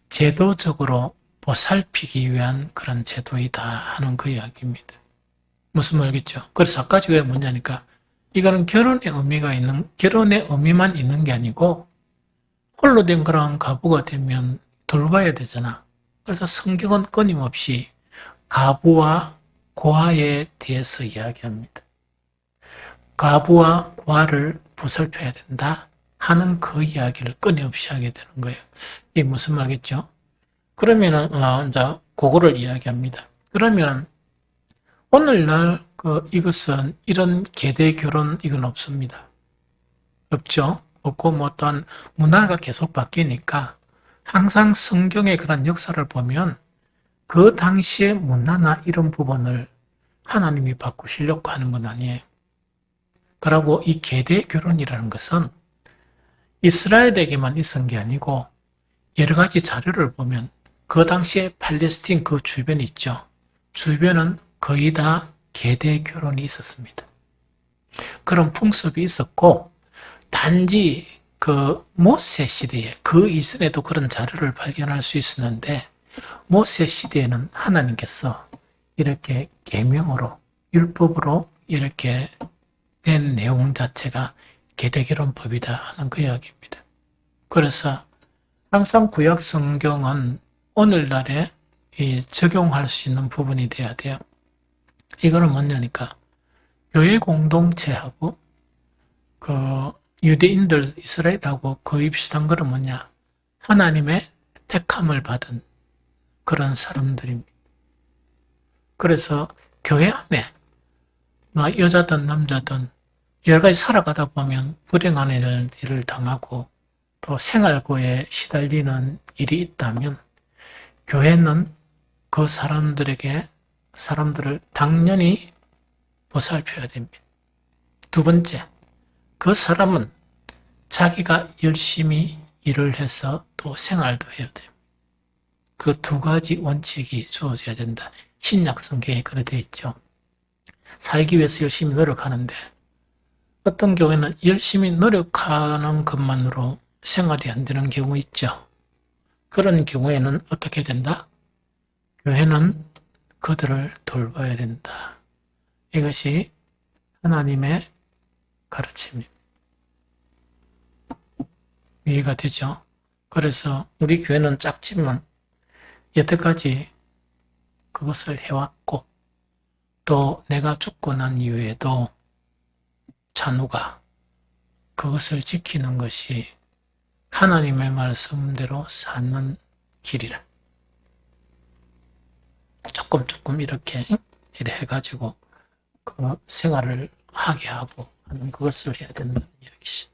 제도적으로 보살피기 위한 그런 제도이다 하는 그 이야기입니다. 무슨 말이겠죠? 그래서 아까 왜 뭐냐니까 이거는 결혼의 의미만 있는 게 아니고 홀로 된 그런 과부가 되면 돌봐야 되잖아. 그래서 성경은 끊임없이 과부와 고아에 대해서 이야기합니다. 과부와 고아를 보살펴야 된다 하는 그 이야기를 끊임없이 하게 되는 거예요. 이게 무슨 말이겠죠? 그러면은 이제 그거를 이야기합니다. 그러면 오늘날 이것은 이런 계대 결혼 이건 없습니다. 없죠? 없고 뭐 어떤 문화가 계속 바뀌니까 항상 성경의 그런 역사를 보면 그 당시의 문화나 이런 부분을 하나님이 바꾸시려고 하는 건 아니에요. 그리고 이 계대 결혼이라는 것은 이스라엘에게만 있은 게 아니고 여러 가지 자료를 보면 그 당시에 팔레스틴 그 주변이 있죠. 주변은 거의 다 계대 결혼이 있었습니다. 그런 풍습이 있었고 단지 그 모세 시대에 그 이전에도 그런 자료를 발견할 수 있었는데 모세 시대에는 하나님께서 이렇게 계명으로 율법으로 이렇게 된 내용 자체가 계대결혼법이다 하는 그 이야기입니다. 그래서 항상 구약 성경은 오늘날에 적용할 수 있는 부분이 돼야 돼요. 이거는 뭐냐니까 교회 공동체하고 그 유대인들 이스라엘하고 거의 비슷한 거는 뭐냐? 하나님의 택함을 받은 그런 사람들입니다. 그래서 교회 안에 여자든 남자든 여러 가지 살아가다 보면 불행한 일을 당하고 또 생활고에 시달리는 일이 있다면 교회는 그 사람들을 당연히 보살펴야 됩니다. 두 번째, 그 사람은 자기가 열심히 일을 해서 또 생활도 해야 돼요. 그 두 가지 원칙이 주어져야 된다. 신약 성경에 그렇게 되어 있죠. 살기 위해서 열심히 노력하는데 어떤 경우에는 열심히 노력하는 것만으로 생활이 안 되는 경우 있죠. 그런 경우에는 어떻게 된다? 교회는 그들을 돌봐야 된다. 이것이 하나님의 가르침입니다. 이해가 되죠? 그래서 우리 교회는 작지만 여태까지 그것을 해왔고 또 내가 죽고 난 이후에도 찬우가 그것을 지키는 것이 하나님의 말씀대로 사는 길이라. 조금 이렇게 해가지고 그 생활을 하게 하고 하는 그것을 해야 된다는 이야기죠.